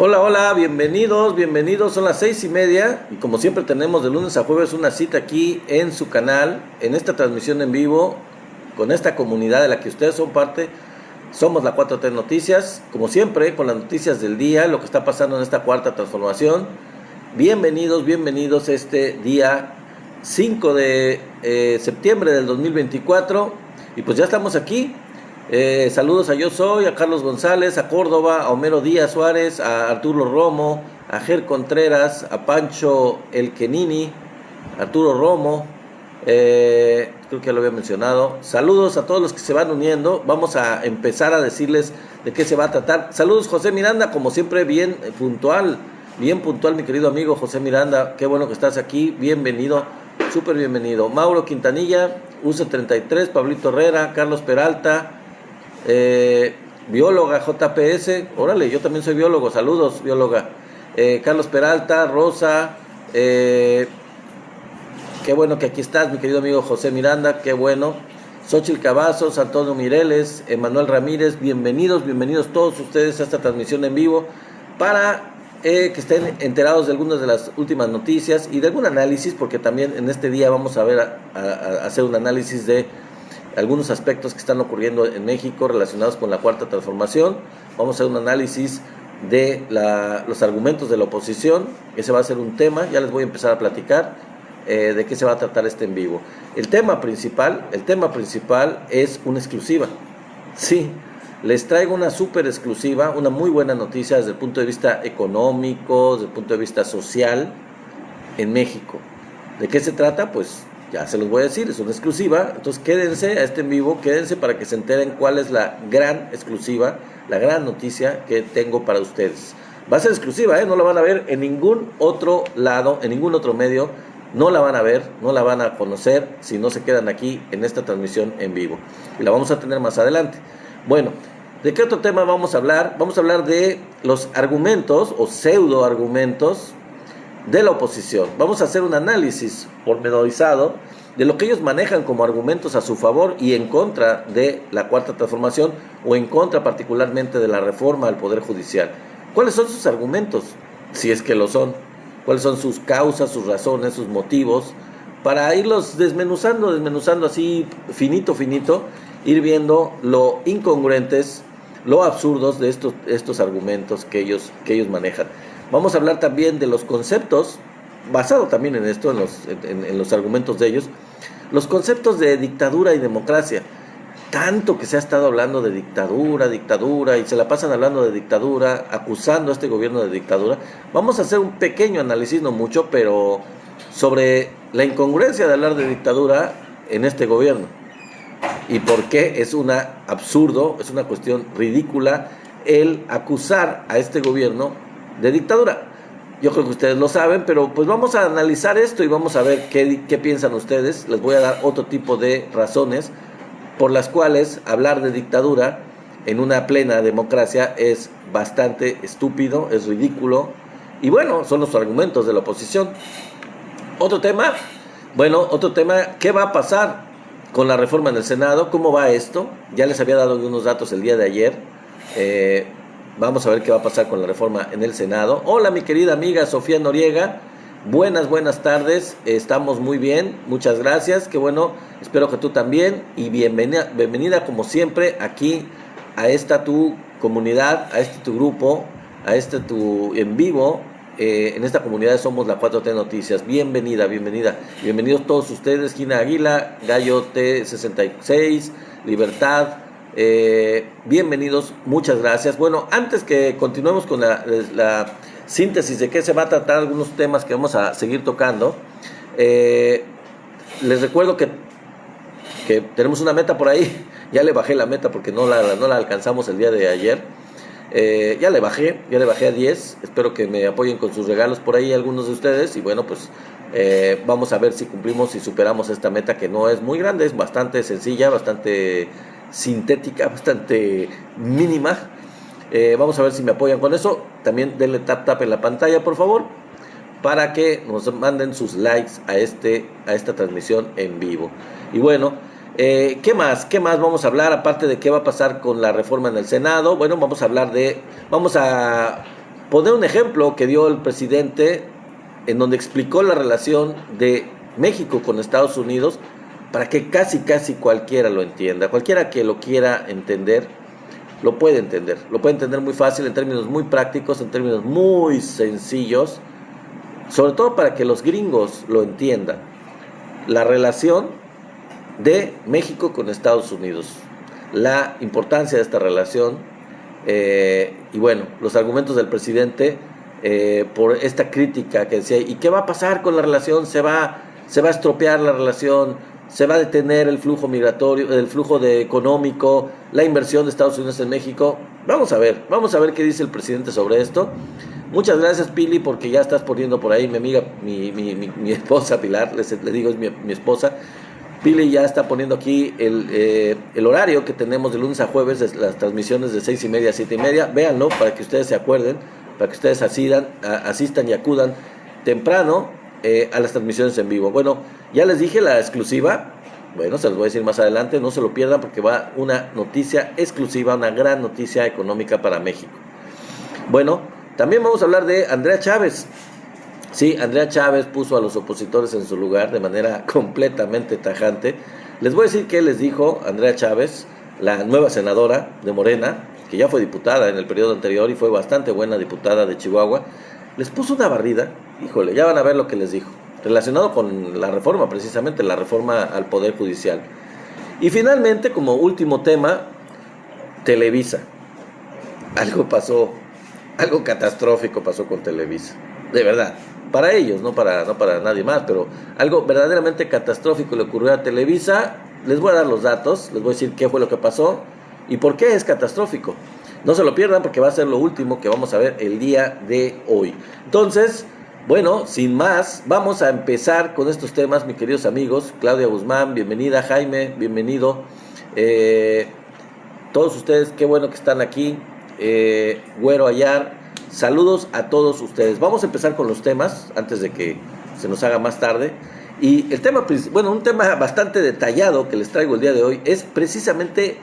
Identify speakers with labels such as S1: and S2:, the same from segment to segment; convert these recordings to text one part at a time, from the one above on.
S1: Hola, hola, bienvenidos, son las 6:30 y como siempre tenemos de lunes a jueves una cita aquí en su canal, en esta transmisión en vivo, con esta comunidad de la que ustedes son parte. Somos la 4T Noticias, como siempre, con las noticias del día, lo que está pasando en esta cuarta transformación. Bienvenidos este día 5 de septiembre del 2024 y pues ya estamos aquí. Saludos a Yo Soy, a Carlos González, a Córdoba, a Homero Díaz Suárez, a Arturo Romo, a Ger Contreras, a Pancho El Kenini, Arturo Romo, creo que ya lo había mencionado. Saludos a todos los que se van uniendo. Vamos a empezar a decirles de qué se va a tratar. Saludos José Miranda, como siempre bien puntual mi querido amigo José Miranda, qué bueno que estás aquí, bienvenido, súper bienvenido. Mauro Quintanilla, UC33, Pablito Herrera, Carlos Peralta, bióloga JPS, órale, yo también soy biólogo, saludos bióloga, Carlos Peralta, Rosa, qué bueno que aquí estás mi querido amigo José Miranda, qué bueno. Xochitl Cavazos, Antonio Mireles, Emanuel Ramírez, bienvenidos todos ustedes a esta transmisión en vivo para que estén enterados de algunas de las últimas noticias y de algún análisis, porque también en este día vamos a ver a hacer un análisis de algunos aspectos que están ocurriendo en México relacionados con la cuarta transformación. Vamos a hacer un análisis de los argumentos de la oposición. Ese va a ser un tema, ya les voy a empezar a platicar de qué se va a tratar este en vivo. El tema principal es una exclusiva. Sí, les traigo una súper exclusiva, una muy buena noticia desde el punto de vista económico, desde el punto de vista social en México. ¿De qué se trata? Pues ya se los voy a decir, es una exclusiva, entonces quédense a este en vivo, quédense para que se enteren cuál es la gran exclusiva, la gran noticia que tengo para ustedes. Va a ser exclusiva, no la van a ver en ningún otro lado, en ningún otro medio, no la van a ver, no la van a conocer si no se quedan aquí en esta transmisión en vivo. Y la vamos a tener más adelante. Bueno, ¿de qué otro tema vamos a hablar? Vamos a hablar de los argumentos o pseudo argumentos de la oposición. Vamos a hacer un análisis pormenorizado de lo que ellos manejan como argumentos a su favor y en contra de la cuarta transformación o en contra particularmente de la reforma al Poder Judicial. ¿Cuáles son sus argumentos? Si es que lo son. ¿Cuáles son sus causas, sus razones, sus motivos? Para irlos desmenuzando así finito, ir viendo lo incongruentes, lo absurdos de estos argumentos que ellos manejan. Vamos a hablar también de los conceptos, basado también en esto, en los argumentos de ellos, los conceptos de dictadura y democracia. Tanto que se ha estado hablando de dictadura, y se la pasan hablando de dictadura, acusando a este gobierno de dictadura. Vamos a hacer un pequeño análisis, no mucho, pero sobre la incongruencia de hablar de dictadura en este gobierno. Y por qué es un absurdo, es una cuestión ridícula el acusar a este gobierno de dictadura. Yo creo que ustedes lo saben, pero pues vamos a analizar esto y vamos a ver qué piensan ustedes. Les voy a dar otro tipo de razones por las cuales hablar de dictadura en una plena democracia es bastante estúpido, es ridículo. Y bueno, son los argumentos de la oposición. Otro tema, ¿qué va a pasar con la reforma en el Senado? ¿Cómo va esto? Ya les había dado algunos datos el día de ayer. Vamos a ver qué va a pasar con la reforma en el Senado. Hola mi querida amiga Sofía Noriega, buenas tardes, estamos muy bien, muchas gracias, qué bueno, espero que tú también y bienvenida como siempre aquí a esta tu comunidad, a este tu grupo, a este tu en vivo, en esta comunidad Somos la 4T Noticias. Bienvenidos todos ustedes, Gina Aguila, Gallo T66, Libertad. Bienvenidos, muchas gracias. Bueno, antes que continuemos con la síntesis de qué se va a tratar, algunos temas que vamos a seguir tocando, les recuerdo que tenemos una meta por ahí. Ya le bajé la meta porque no la alcanzamos el día de ayer. Ya le bajé a 10. Espero que me apoyen con sus regalos por ahí algunos de ustedes. Y bueno, pues vamos a ver si cumplimos y superamos esta meta, que no es muy grande, es bastante sencilla, bastante sintética, bastante mínima. Vamos a ver si me apoyan con eso. También denle tap en la pantalla, por favor, para que nos manden sus likes a esta transmisión en vivo. Y bueno, ¿qué más vamos a hablar? Aparte de qué va a pasar con la reforma en el Senado, bueno, vamos a poner un ejemplo que dio el presidente en donde explicó la relación de México con Estados Unidos para que casi cualquiera lo entienda. Cualquiera que lo quiera entender, lo puede entender muy fácil, en términos muy prácticos, en términos muy sencillos, sobre todo para que los gringos lo entiendan. La relación de México con Estados Unidos, la importancia de esta relación, y bueno, los argumentos del presidente por esta crítica que decía, ¿y qué va a pasar con la relación? Se va a estropear la relación, se va a detener el flujo migratorio, el flujo económico, la inversión de Estados Unidos en México. Vamos a ver qué dice el presidente sobre esto. Muchas gracias, Pili, porque ya estás poniendo por ahí, mi amiga, mi esposa Pilar, le digo, es mi esposa. Pili ya está poniendo aquí el horario que tenemos de lunes a jueves, las transmisiones de 6:30 a 7:30. Véanlo para que ustedes se acuerden, para que ustedes asistan y acudan temprano a las transmisiones en vivo. Bueno, ya les dije la exclusiva, bueno, se los voy a decir más adelante, no se lo pierdan porque va una noticia exclusiva, una gran noticia económica para México. Bueno, también vamos a hablar de Andrea Chávez. Sí, Andrea Chávez puso a los opositores en su lugar de manera completamente tajante. Les voy a decir qué les dijo Andrea Chávez, la nueva senadora de Morena, que ya fue diputada en el periodo anterior y fue bastante buena diputada de Chihuahua. Les puso una barrida, híjole, ya van a ver lo que les dijo, relacionado con la reforma, precisamente la reforma al Poder Judicial. Y finalmente, como último tema, Televisa. Algo pasó, algo catastrófico pasó con Televisa, de verdad. Para ellos, no para nadie más, pero algo verdaderamente catastrófico le ocurrió a Televisa. Les voy a dar los datos, les voy a decir qué fue lo que pasó y por qué es catastrófico. No se lo pierdan porque va a ser lo último que vamos a ver el día de hoy. Entonces, bueno, sin más, vamos a empezar con estos temas, mis queridos amigos. Claudia Guzmán, bienvenida. Jaime, bienvenido. Todos ustedes, qué bueno que están aquí. Güero Ayar, saludos a todos ustedes. Vamos a empezar con los temas antes de que se nos haga más tarde. Y el tema, bueno, un tema bastante detallado que les traigo el día de hoy es precisamente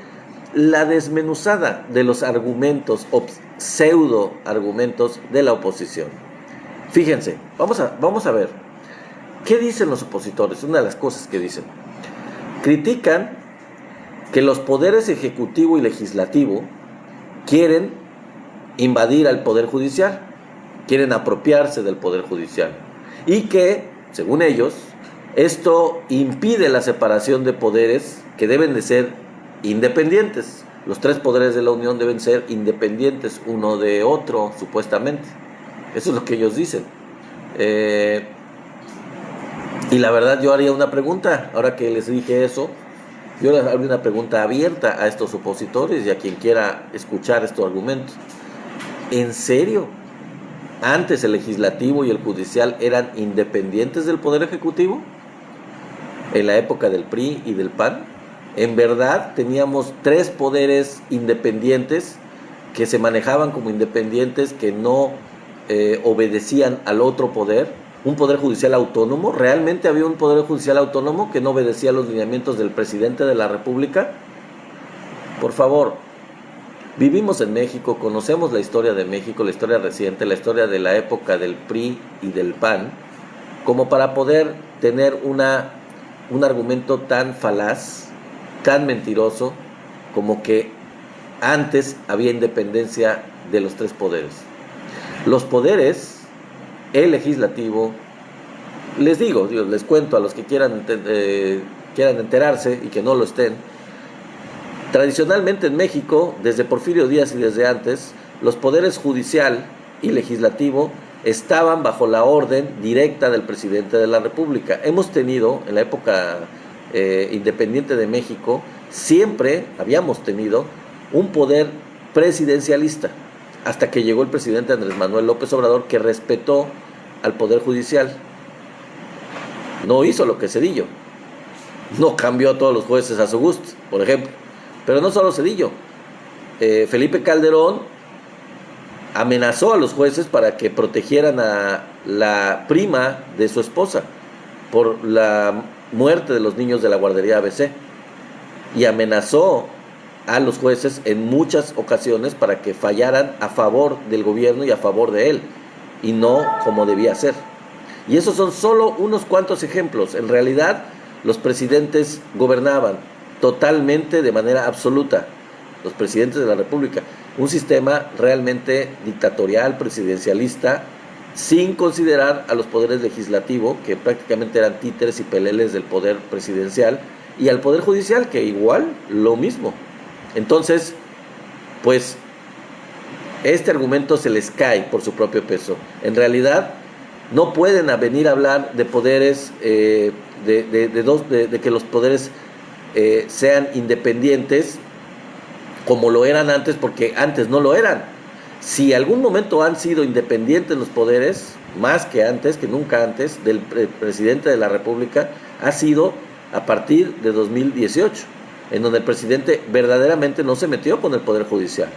S1: la desmenuzada de los argumentos o pseudo argumentos de la oposición. Fíjense, vamos a ver qué dicen los opositores. Una de las cosas que dicen: critican que los poderes ejecutivo y legislativo quieren invadir al Poder Judicial, quieren apropiarse del Poder Judicial y que, según ellos, esto impide la separación de poderes que deben de ser independientes. Los tres poderes de la Unión deben ser independientes uno de otro, supuestamente. Eso es lo que ellos dicen. Y la verdad, yo haría una pregunta, ahora que les dije eso, yo les haría una pregunta abierta a estos opositores y a quien quiera escuchar estos argumentos. ¿En serio? ¿Antes el legislativo y el judicial eran independientes del Poder Ejecutivo? ¿En la época del PRI y del PAN? ¿En verdad teníamos tres poderes independientes que se manejaban como independientes, que no obedecían al otro poder? ¿Un poder judicial autónomo? ¿Realmente había un poder judicial autónomo que no obedecía a los lineamientos del presidente de la República? Por favor, vivimos en México, conocemos la historia de México, la historia reciente, la historia de la época del PRI y del PAN, como para poder tener un argumento tan falaz, tan mentiroso, como que antes había independencia de los tres poderes. Los poderes, el legislativo, les digo, les cuento a los que quieran enterarse y que no lo estén. Tradicionalmente en México, desde Porfirio Díaz y desde antes, los poderes judicial y legislativo estaban bajo la orden directa del presidente de la República. Hemos tenido, en la época independiente de México, siempre habíamos tenido un poder presidencialista, hasta que llegó el presidente Andrés Manuel López Obrador, que respetó al Poder Judicial. No hizo lo que Zedillo, no cambió a todos los jueces a su gusto, por ejemplo. Pero no solo Zedillo, Felipe Calderón amenazó a los jueces para que protegieran a la prima de su esposa por la muerte de los niños de la guardería ABC, y amenazó a los jueces en muchas ocasiones para que fallaran a favor del gobierno y a favor de él, y no como debía ser. Y esos son solo unos cuantos ejemplos. En realidad, los presidentes gobernaban totalmente de manera absoluta, los presidentes de la República, un sistema realmente dictatorial, presidencialista, sin considerar a los poderes legislativo, que prácticamente eran títeres y peleles del poder presidencial, y al poder judicial, que igual lo mismo. Entonces, pues, este argumento se les cae por su propio peso. En realidad, no pueden venir a hablar de poderes, de que los poderes sean independientes como lo eran antes, porque antes no lo eran. Si algún momento han sido independientes los poderes, más que antes, que nunca antes, del presidente de la República, ha sido a partir de 2018, en donde el presidente verdaderamente no se metió con el Poder Judicial,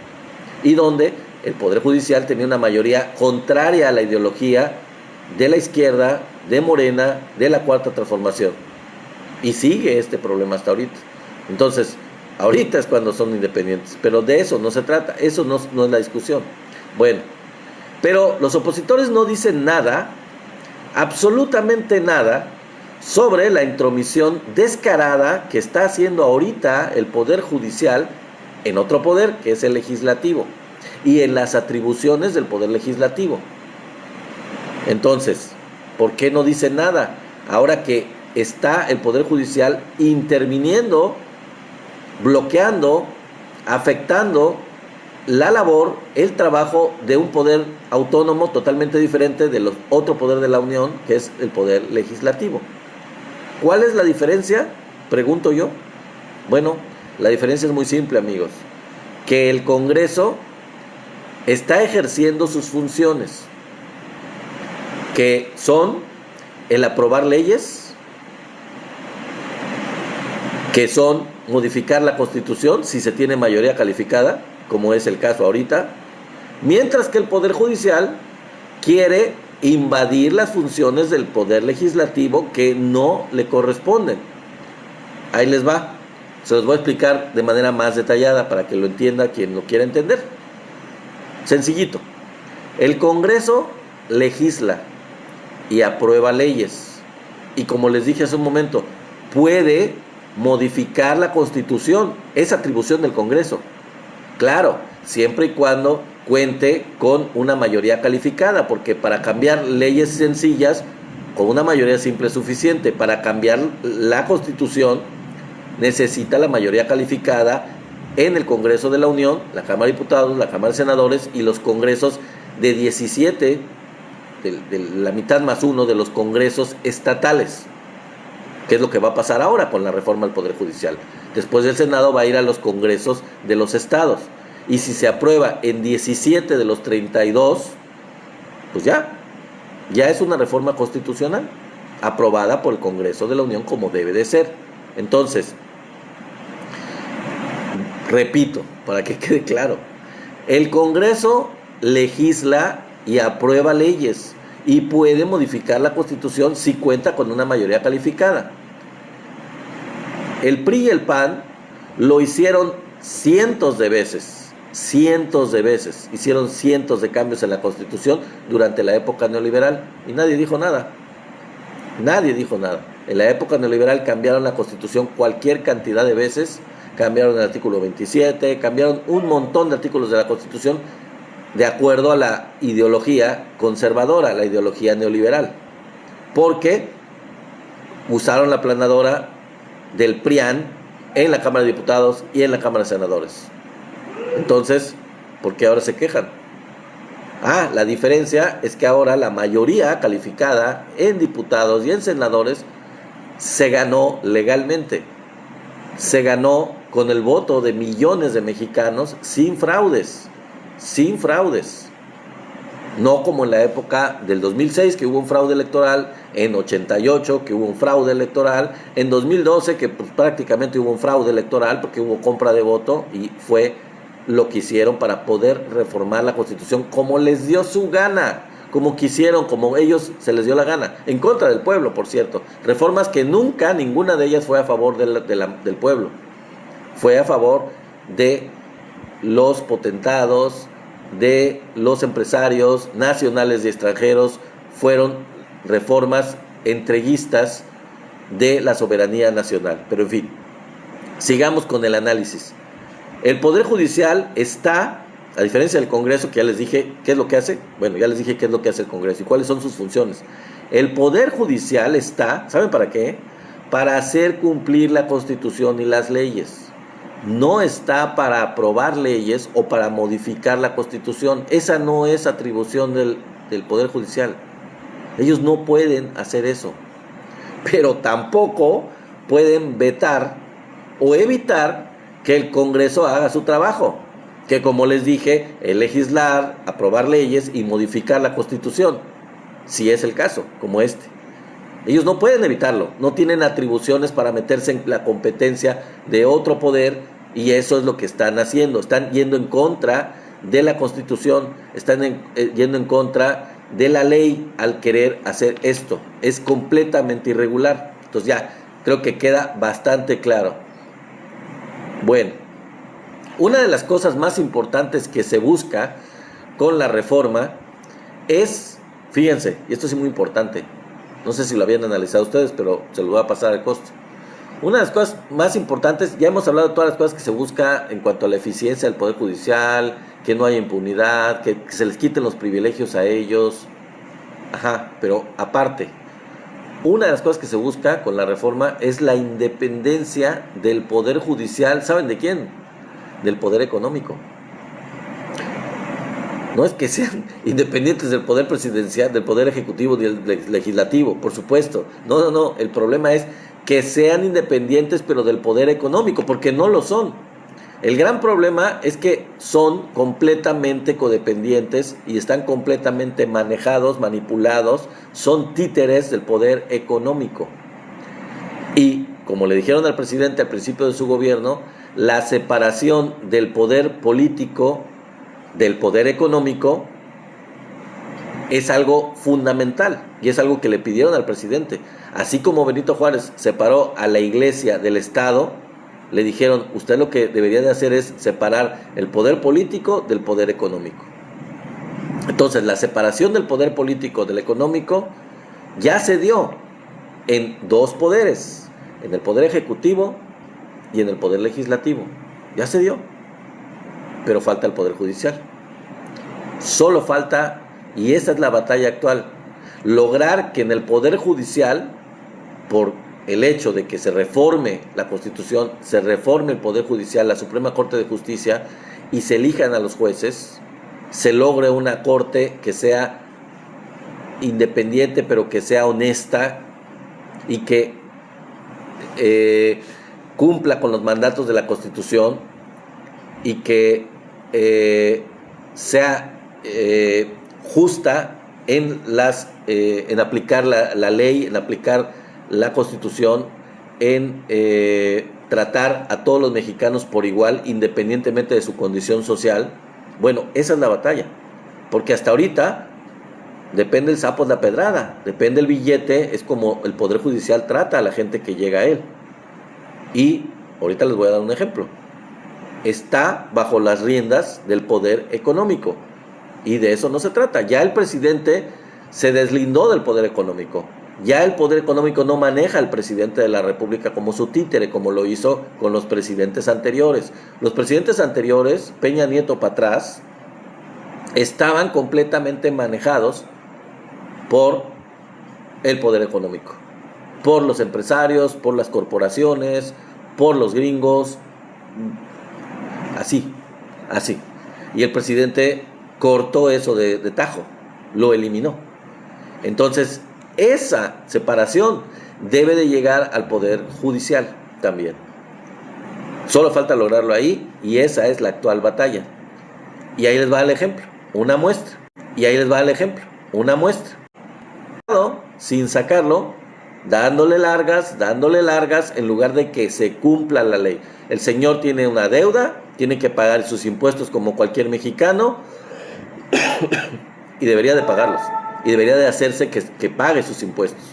S1: y donde el Poder Judicial tenía una mayoría contraria a la ideología de la izquierda, de Morena, de la Cuarta Transformación. Y sigue este problema hasta ahorita. Entonces, ahorita es cuando son independientes, pero de eso no se trata, eso no es la discusión. Bueno, pero los opositores no dicen nada, absolutamente nada, sobre la intromisión descarada que está haciendo ahorita el Poder Judicial en otro poder, que es el legislativo, y en las atribuciones del Poder Legislativo. Entonces, ¿por qué no dicen nada? Ahora que está el Poder Judicial interviniendo, bloqueando, afectando la labor, el trabajo de un poder autónomo totalmente diferente del otro poder de la Unión, que es el Poder Legislativo. ¿Cuál es la diferencia? Pregunto yo. Bueno, la diferencia es muy simple, amigos. Que el Congreso está ejerciendo sus funciones, que son el aprobar leyes, que son modificar la Constitución si se tiene mayoría calificada, como es el caso ahorita, mientras que el Poder Judicial quiere invadir las funciones del Poder Legislativo que no le corresponden. Ahí les va, se los voy a explicar de manera más detallada para que lo entienda quien lo quiera entender. Sencillito, el Congreso legisla y aprueba leyes, y como les dije hace un momento, puede modificar la Constitución, es atribución del Congreso. Claro, siempre y cuando cuente con una mayoría calificada, porque para cambiar leyes sencillas, con una mayoría simple es suficiente. Para cambiar la Constitución, necesita la mayoría calificada en el Congreso de la Unión, la Cámara de Diputados, la Cámara de Senadores y los congresos de 17, de la mitad más uno de los congresos estatales, que es lo que va a pasar ahora con la reforma al Poder Judicial. Después del Senado va a ir a los congresos de los estados, y si se aprueba en 17 de los 32, pues ya es una reforma constitucional aprobada por el Congreso de la Unión como debe de ser. Entonces, repito, para que quede claro, el Congreso legisla y aprueba leyes y puede modificar la Constitución si cuenta con una mayoría calificada. El PRI y el PAN lo hicieron cientos de veces, hicieron cientos de cambios en la Constitución durante la época neoliberal y nadie dijo nada. En la época neoliberal cambiaron la Constitución cualquier cantidad de veces, cambiaron el artículo 27, cambiaron un montón de artículos de la Constitución de acuerdo a la ideología conservadora, la ideología neoliberal, porque usaron la aplanadora del PRIAN en la Cámara de Diputados y en la Cámara de Senadores. Entonces, ¿por qué ahora se quejan? La diferencia es que ahora la mayoría calificada en diputados y en senadores se ganó legalmente. Se ganó con el voto de millones de mexicanos sin fraudes. No como en la época del 2006, que hubo un fraude electoral, en 88, que hubo un fraude electoral, en 2012, que pues, prácticamente hubo un fraude electoral porque hubo compra de voto y fue lo que hicieron para poder reformar la Constitución como les dio su gana, como quisieron, como ellos se les dio la gana, en contra del pueblo, por cierto. Reformas que nunca, ninguna de ellas fue a favor del pueblo. Fue a favor de los potentados, de los empresarios nacionales y extranjeros, fueron reformas entreguistas de la soberanía nacional. Pero en fin, sigamos con el análisis. El Poder Judicial está, a diferencia del Congreso, que ya les dije qué es lo que hace. Bueno, ya les dije qué es lo que hace el Congreso y cuáles son sus funciones. El Poder Judicial está, ¿saben para qué? Para hacer cumplir la Constitución y las leyes. No está para aprobar leyes o para modificar la Constitución. Esa no es atribución del Poder Judicial. Ellos no pueden hacer eso. Pero tampoco pueden vetar o evitar que el Congreso haga su trabajo, que, como les dije, es legislar, aprobar leyes y modificar la Constitución, si es el caso, como este. Ellos no pueden evitarlo, no tienen atribuciones para meterse en la competencia de otro poder, y eso es lo que están haciendo. Están yendo en contra de la Constitución, están yendo en contra de la ley al querer hacer esto. Es completamente irregular. Entonces ya creo que queda bastante claro. Bueno, una de las cosas más importantes que se busca con la reforma es, fíjense, y esto es muy importante, no sé si lo habían analizado ustedes, pero se lo voy a pasar al costo. Una de las cosas más importantes, ya hemos hablado de todas las cosas que se busca en cuanto a la eficiencia del Poder Judicial, que no haya impunidad, que se les quiten los privilegios a ellos. Pero aparte, una de las cosas que se busca con la reforma es la independencia del Poder Judicial. ¿Saben de quién? Del Poder Económico. No es que sean independientes del Poder Presidencial, del Poder Ejecutivo y del Legislativo, por supuesto. No. El problema es que sean independientes, pero del Poder Económico, porque no lo son. El gran problema es que son completamente codependientes y están completamente manejados, manipulados, son títeres del poder económico. Y, como le dijeron al presidente al principio de su gobierno, la separación del poder político del poder económico es algo fundamental y es algo que le pidieron al presidente. Así como Benito Juárez separó a la iglesia del Estado, le dijeron, usted lo que debería de hacer es separar el poder político del poder económico. Entonces, la separación del poder político del económico ya se dio en dos poderes, en el poder ejecutivo y en el poder legislativo. Ya se dio, pero falta el poder judicial. Solo falta, y esa es la batalla actual, lograr que en el poder judicial, por el hecho de que se reforme la Constitución, se reforme el Poder Judicial, la Suprema Corte de Justicia, y se elijan a los jueces, se logre una corte que sea independiente, pero que sea honesta y que cumpla con los mandatos de la Constitución y que sea justa en aplicar la ley, en aplicar la Constitución, en tratar a todos los mexicanos por igual, independientemente de su condición social. Bueno, esa es la batalla, porque hasta ahorita depende el sapo de la pedrada, depende el billete, es como el Poder Judicial trata a la gente que llega a él. Y ahorita les voy a dar un ejemplo. Está bajo las riendas del poder económico, y de eso no se trata. Ya el presidente se deslindó del poder económico. Ya el poder económico no maneja al presidente de la República como su títere, como lo hizo con los presidentes anteriores. Los presidentes anteriores, Peña Nieto para atrás, estaban completamente manejados por el poder económico, por los empresarios, por las corporaciones, por los gringos, así. Y el presidente cortó eso de tajo, lo eliminó. Entonces, esa separación debe de llegar al Poder Judicial también. Solo falta lograrlo ahí, y esa es la actual batalla. Y ahí les va el ejemplo, una muestra. Sin sacarlo, dándole largas, en lugar de que se cumpla la ley. El señor tiene una deuda, tiene que pagar sus impuestos como cualquier mexicano, y debería de pagarlos. Y debería de hacerse que pague sus impuestos.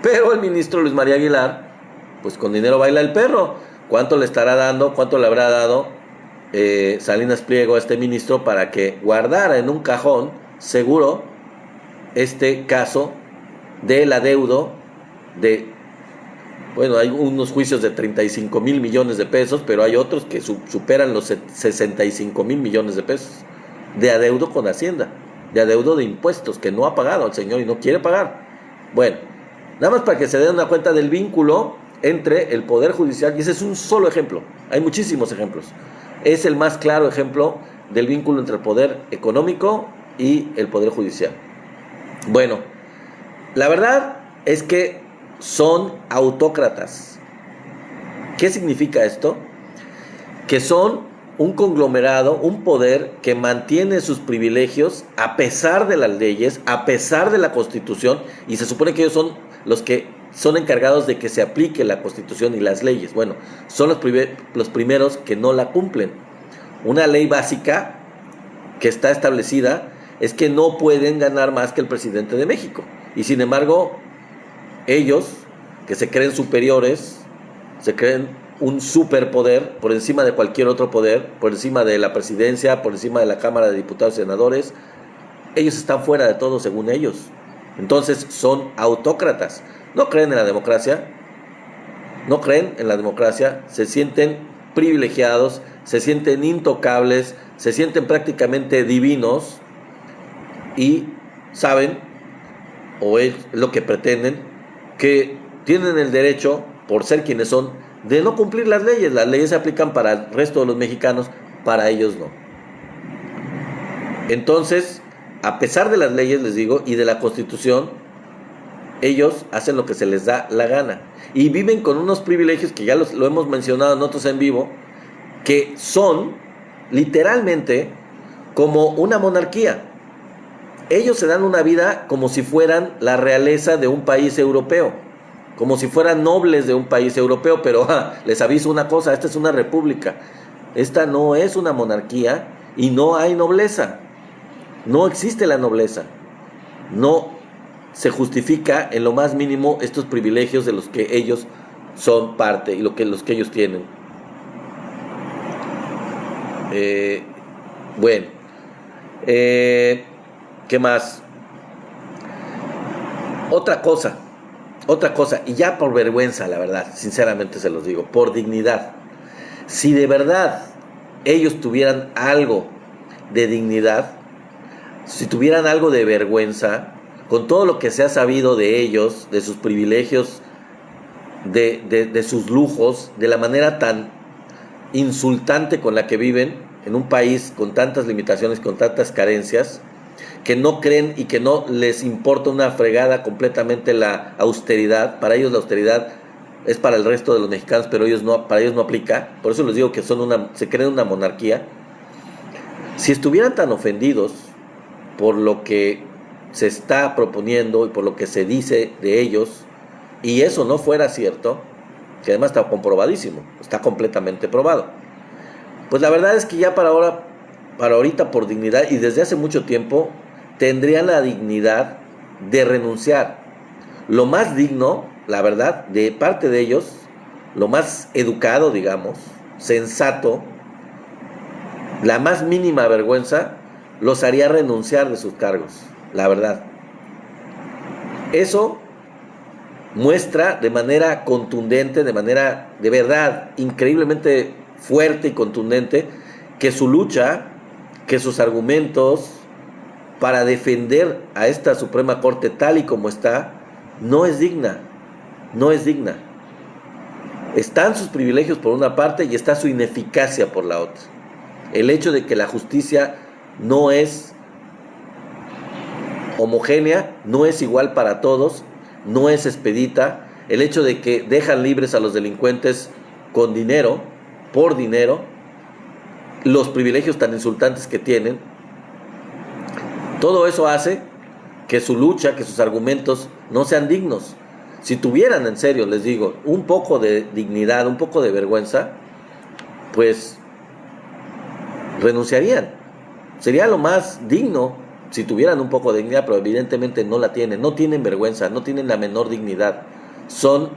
S1: Pero el ministro Luis María Aguilar, pues con dinero baila el perro. ¿Cuánto le estará dando? ¿Cuánto le habrá dado? Salinas Pliego a este ministro para que guardara en un cajón seguro este caso del adeudo de, bueno, hay unos juicios de 35,000 millones de pesos, pero hay otros que superan los 65,000 millones de pesos de adeudo con Hacienda, de adeudo de impuestos que no ha pagado al señor y no quiere pagar. Bueno, nada más para que se den una cuenta del vínculo entre el Poder Judicial, y ese es un solo ejemplo, hay muchísimos ejemplos. Es el más claro ejemplo del vínculo entre el poder económico y el Poder Judicial. Bueno, la verdad es que son autócratas. ¿Qué significa esto? Que son un conglomerado, un poder que mantiene sus privilegios a pesar de las leyes, a pesar de la Constitución, y se supone que ellos son los que son encargados de que se aplique la Constitución y las leyes. Bueno, son los primeros que no la cumplen. Una ley básica que está establecida es que no pueden ganar más que el presidente de México. Y sin embargo, ellos, que se creen superiores, se creen un superpoder por encima de cualquier otro poder, por encima de la presidencia, por encima de la Cámara de Diputados y Senadores, ellos están fuera de todo según ellos. Entonces son autócratas. No creen en la democracia, se sienten privilegiados, se sienten intocables, se sienten prácticamente divinos y saben, o es lo que pretenden, que tienen el derecho, por ser quienes son, de no cumplir las leyes. Las leyes se aplican para el resto de los mexicanos, para ellos no. Entonces, a pesar de las leyes, les digo, y de la Constitución, ellos hacen lo que se les da la gana y viven con unos privilegios que ya lo hemos mencionado en otros en vivo, que son literalmente como una monarquía. Ellos se dan una vida como si fueran la realeza de un país europeo, como si fueran nobles de un país europeo, pero les aviso una cosa, esta es una república, esta no es una monarquía y no hay nobleza, no existe la nobleza, no se justifica en lo más mínimo estos privilegios de los que ellos son parte y los que ellos tienen. Bueno, ¿qué más? Otra cosa, y ya por vergüenza, la verdad, sinceramente se los digo, por dignidad. Si de verdad ellos tuvieran algo de dignidad, si tuvieran algo de vergüenza, con todo lo que se ha sabido de ellos, de sus privilegios, de sus lujos, de la manera tan insultante con la que viven en un país con tantas limitaciones, con tantas carencias, que no creen y que no les importa una fregada completamente la austeridad. Para ellos la austeridad es para el resto de los mexicanos, pero para ellos no aplica. Por eso les digo que se creen una monarquía. Si estuvieran tan ofendidos por lo que se está proponiendo y por lo que se dice de ellos, y eso no fuera cierto, que además está comprobadísimo, está completamente probado, pues la verdad es que ya para ahorita, por dignidad, y desde hace mucho tiempo, tendrían la dignidad de renunciar. Lo más digno, la verdad, de parte de ellos, lo más educado, digamos, sensato, la más mínima vergüenza, los haría renunciar de sus cargos. La verdad, eso muestra de manera contundente, de manera de verdad increíblemente fuerte y contundente, que su lucha, que sus argumentos para defender a esta Suprema Corte tal y como está, no es digna. Están sus privilegios por una parte y está su ineficacia por la otra. El hecho de que la justicia no es homogénea, no es igual para todos, no es expedita, el hecho de que dejan libres a los delincuentes con dinero, por dinero, los privilegios tan insultantes que tienen, todo eso hace que su lucha, que sus argumentos no sean dignos. Si tuvieran, en serio, les digo, un poco de dignidad, un poco de vergüenza, pues renunciarían. Sería lo más digno si tuvieran un poco de dignidad, pero evidentemente no la tienen, no tienen vergüenza, no tienen la menor dignidad, son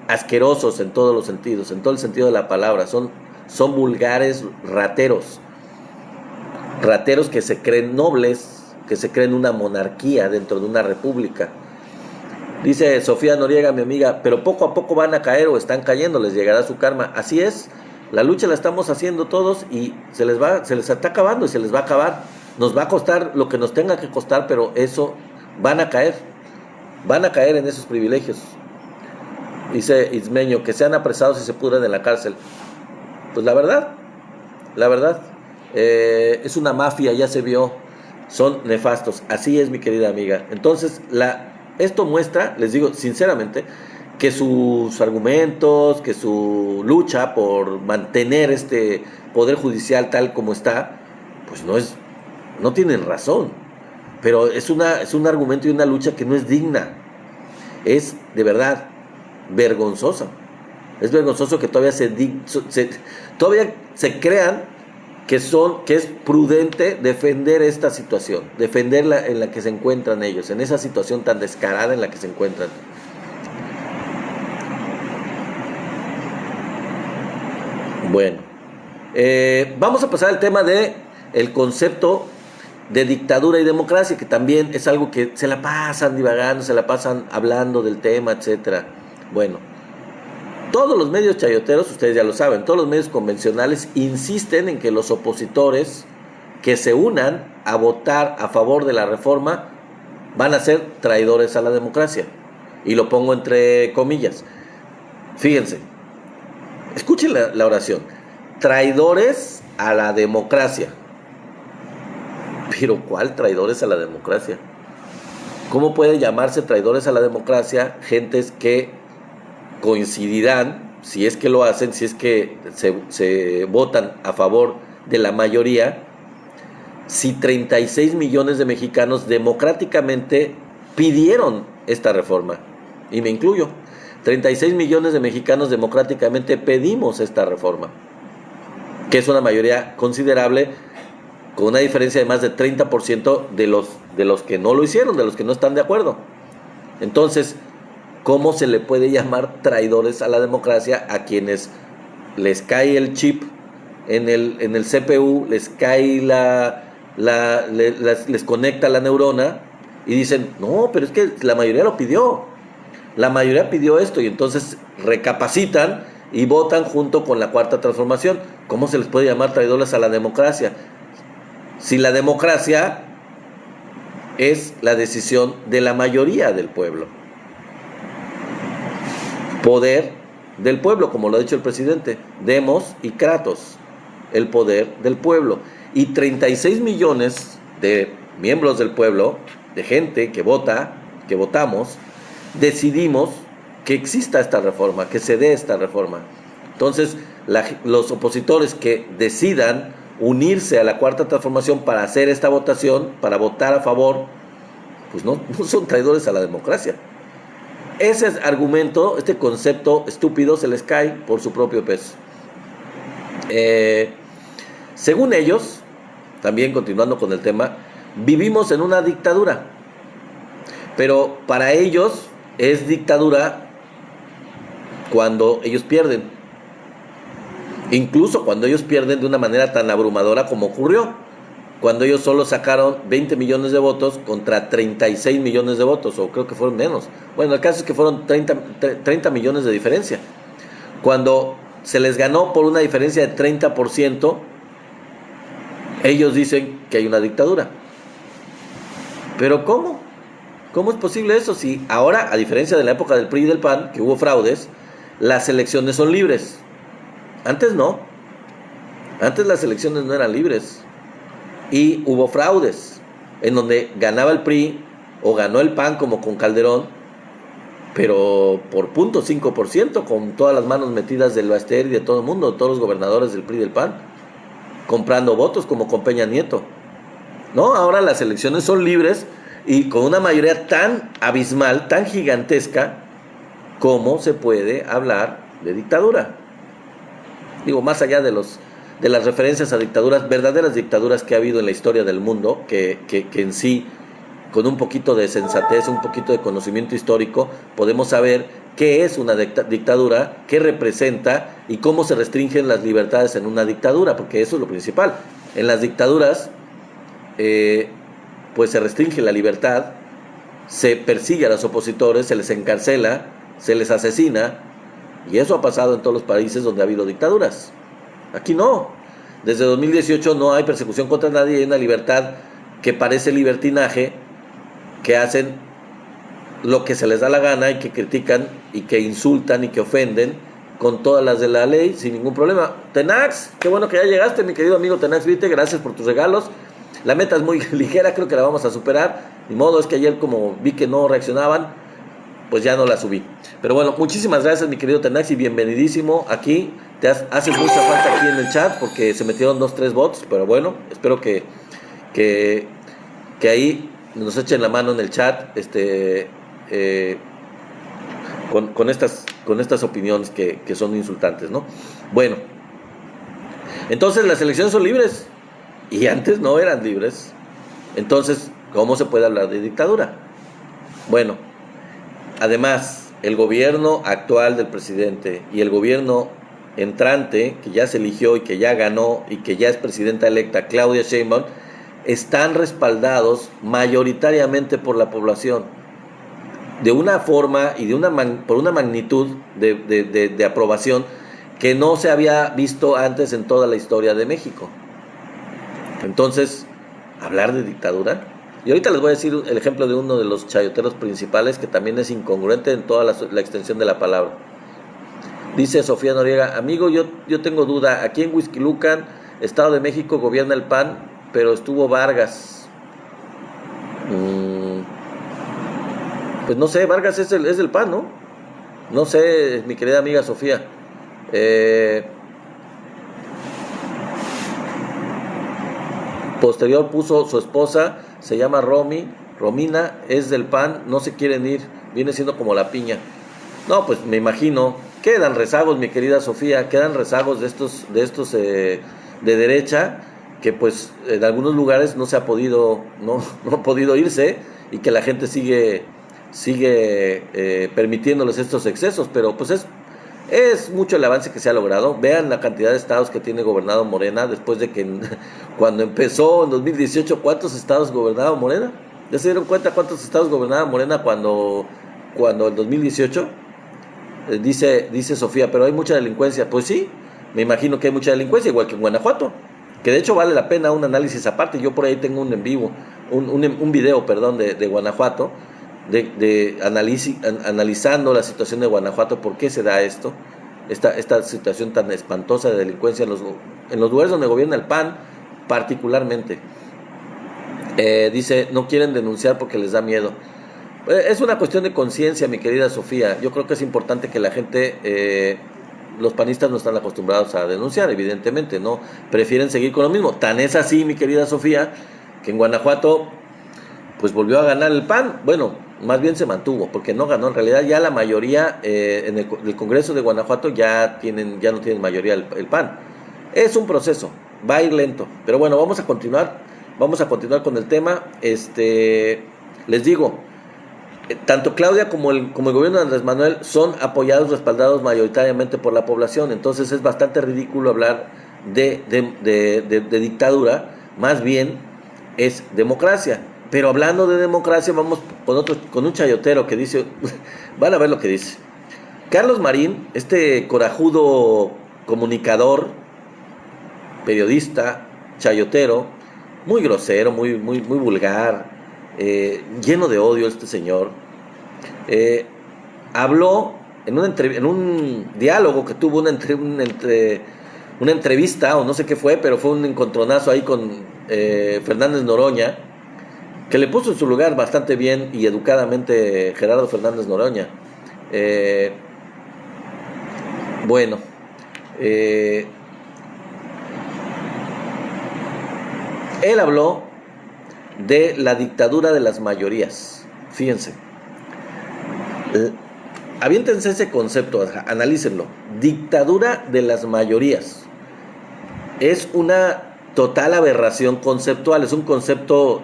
S1: asquerosos en todos los sentidos, en todo el sentido de la palabra, son son vulgares rateros. Rateros que se creen nobles, que se creen una monarquía dentro de una república. Dice Sofía Noriega, mi amiga, pero poco a poco van a caer o están cayendo, les llegará su karma. Así es, la lucha la estamos haciendo todos y se les está acabando y se les va a acabar. Nos va a costar lo que nos tenga que costar, pero eso van a caer en esos privilegios. Dice Ismeño, que sean apresados y se pudran en la cárcel. Pues la verdad, es una mafia, ya se vio, son nefastos. Así es, mi querida amiga. Entonces, esto muestra, les digo sinceramente, que sus argumentos, que su lucha por mantener este poder judicial tal como está, pues no tienen razón. Pero es un argumento y una lucha que no es digna. Es de verdad vergonzosa. Es vergonzoso que todavía todavía se crean que es prudente defender esta situación, defenderla en la que se encuentran ellos, en esa situación tan descarada en la que se encuentran. Bueno, vamos a pasar al tema de el concepto de dictadura y democracia, que también es algo que se la pasan divagando, se la pasan hablando del tema, etcétera. Bueno, todos los medios chayoteros, ustedes ya lo saben, todos los medios convencionales insisten en que los opositores que se unan a votar a favor de la reforma van a ser traidores a la democracia. Y lo pongo entre comillas. Fíjense, escuchen la oración. Traidores a la democracia. Pero ¿cuál traidores a la democracia? ¿Cómo puede llamarse traidores a la democracia gentes que coincidirán, si es que lo hacen, si es que se votan a favor de la mayoría, si 36 millones de mexicanos democráticamente pidieron esta reforma? Y me incluyo. 36 millones de mexicanos democráticamente pedimos esta reforma, que es una mayoría considerable, con una diferencia de más de 30% de los que no lo hicieron, de los que no están de acuerdo. Entonces, ¿cómo se le puede llamar traidores a la democracia a quienes les cae el chip en el CPU, les cae les conecta la neurona y dicen, no, pero es que la mayoría lo pidió, la mayoría pidió esto, y entonces recapacitan y votan junto con la Cuarta Transformación? ¿Cómo se les puede llamar traidores a la democracia? Si la democracia es la decisión de la mayoría del pueblo. Poder del pueblo, como lo ha dicho el presidente, demos y kratos, el poder del pueblo. Y 36 millones de miembros del pueblo, de gente que vota, que votamos, decidimos que exista esta reforma, que se dé esta reforma. Entonces, los opositores que decidan unirse a la Cuarta Transformación para hacer esta votación, para votar a favor, pues no son traidores a la democracia. Ese argumento, este concepto estúpido, se les cae por su propio peso. Según ellos, también continuando con el tema, vivimos en una dictadura, pero para ellos es dictadura cuando ellos pierden. Incluso cuando ellos pierden de una manera tan abrumadora como ocurrió, cuando ellos solo sacaron 20 millones de votos contra 36 millones de votos, o creo que fueron menos. Bueno, el caso es que fueron 30 millones de diferencia. Cuando se les ganó por una diferencia de 30%, ellos dicen que hay una dictadura. ¿Pero cómo? ¿Cómo es posible eso? Si ahora, a diferencia de la época del PRI y del PAN, que hubo fraudes, las elecciones son libres. Antes no. Antes las elecciones no eran libres. Y hubo fraudes, en donde ganaba el PRI o ganó el PAN, como con Calderón, pero por 0.5%, con todas las manos metidas del Baster y de todo el mundo, de todos los gobernadores del PRI y del PAN, comprando votos, como con Peña Nieto. No, ahora las elecciones son libres y con una mayoría tan abismal, tan gigantesca, ¿cómo se puede hablar de dictadura? Digo, más allá de las referencias a dictaduras, verdaderas dictaduras que ha habido en la historia del mundo, que en sí, con un poquito de sensatez, un poquito de conocimiento histórico, podemos saber qué es una dictadura, qué representa y cómo se restringen las libertades en una dictadura, porque eso es lo principal. En las dictaduras, pues se restringe la libertad, se persigue a los opositores, se les encarcela, se les asesina, y eso ha pasado en todos los países donde ha habido dictaduras. Aquí no. Desde 2018 no hay persecución contra nadie, hay una libertad que parece libertinaje, que hacen lo que se les da la gana y que critican y que insultan y que ofenden con todas las de la ley sin ningún problema. Tenax, qué bueno que ya llegaste, mi querido amigo Tenax Vite, gracias por tus regalos. La meta es muy ligera, creo que la vamos a superar. Ni modo, es que ayer como vi que no reaccionaban, pues ya no la subí. Pero bueno, muchísimas gracias, mi querido Tenax, y bienvenidísimo aquí. Te haces mucha falta aquí en el chat porque se metieron 2-3 bots, pero bueno, espero que ahí nos echen la mano en el chat con estas opiniones que son insultantes, ¿no? Bueno, entonces las elecciones son libres y antes no eran libres. Entonces, ¿cómo se puede hablar de dictadura? Bueno, además, el gobierno actual del presidente y el gobierno entrante, que ya se eligió y que ya ganó y que ya es presidenta electa, Claudia Sheinbaum, están respaldados mayoritariamente por la población, de una forma y por una magnitud de aprobación que no se había visto antes en toda la historia de México. Entonces, hablar de dictadura. Y ahorita les voy a decir el ejemplo de uno de los chayoteros principales que también es incongruente en toda la extensión de la palabra. Dice Sofía Noriega: amigo, yo tengo duda, aquí en Huixquilucan, Estado de México, gobierna el PAN, pero estuvo Vargas. Pues no sé, Vargas es del PAN, ¿no? No sé, mi querida amiga Sofía. Posterior puso su esposa, se llama Romina, es del PAN, no se quieren ir, viene siendo como la piña. No, pues me imagino, quedan rezagos, mi querida Sofía, quedan rezagos de estos de derecha, que pues en algunos lugares no se ha podido, no ha podido irse, y que la gente sigue permitiéndoles estos excesos, pero pues es mucho el avance que se ha logrado. Vean la cantidad de estados que tiene gobernado Morena, después de que cuando empezó en 2018, ¿cuántos estados gobernaba Morena? ¿Ya se dieron cuenta cuántos estados gobernaba Morena cuando en 2018? Dice Sofía, pero hay mucha delincuencia. Pues sí, me imagino que hay mucha delincuencia, igual que en Guanajuato, que de hecho vale la pena un análisis aparte. Yo por ahí tengo un en vivo, un video, perdón, de Guanajuato, analizando la situación de Guanajuato, por qué se da esta situación tan espantosa de delincuencia en los lugares donde gobierna el PAN, particularmente. Dice, no quieren denunciar porque les da miedo. Es una cuestión de conciencia, mi querida Sofía. Yo creo que es importante que la gente, los panistas no están acostumbrados a denunciar, evidentemente, ¿no? Prefieren seguir con lo mismo. Tan es así, mi querida Sofía, que en Guanajuato pues volvió a ganar el PAN. Bueno, más bien se mantuvo, porque no ganó. En realidad ya la mayoría en el Congreso de Guanajuato ya no tienen mayoría el PAN. Es un proceso, va a ir lento. Pero bueno, vamos a continuar con el tema. Les digo, tanto Claudia como el gobierno de Andrés Manuel son apoyados, respaldados mayoritariamente por la población. Entonces es bastante ridículo hablar de dictadura. Más bien es democracia. Pero hablando de democracia, vamos con un chayotero que dice, van a ver lo que dice. Carlos Marín, este corajudo comunicador, periodista, chayotero, muy grosero, muy vulgar, lleno de odio este señor, habló en un diálogo que tuvo, una entrevista, o no sé qué fue, pero fue un encontronazo ahí con Fernández Noroña, que le puso en su lugar bastante bien y educadamente Gerardo Fernández Noroña. Él habló de la dictadura de las mayorías. Fíjense, aviéntense ese concepto, analícenlo. Dictadura de las mayorías es una total aberración conceptual, es un concepto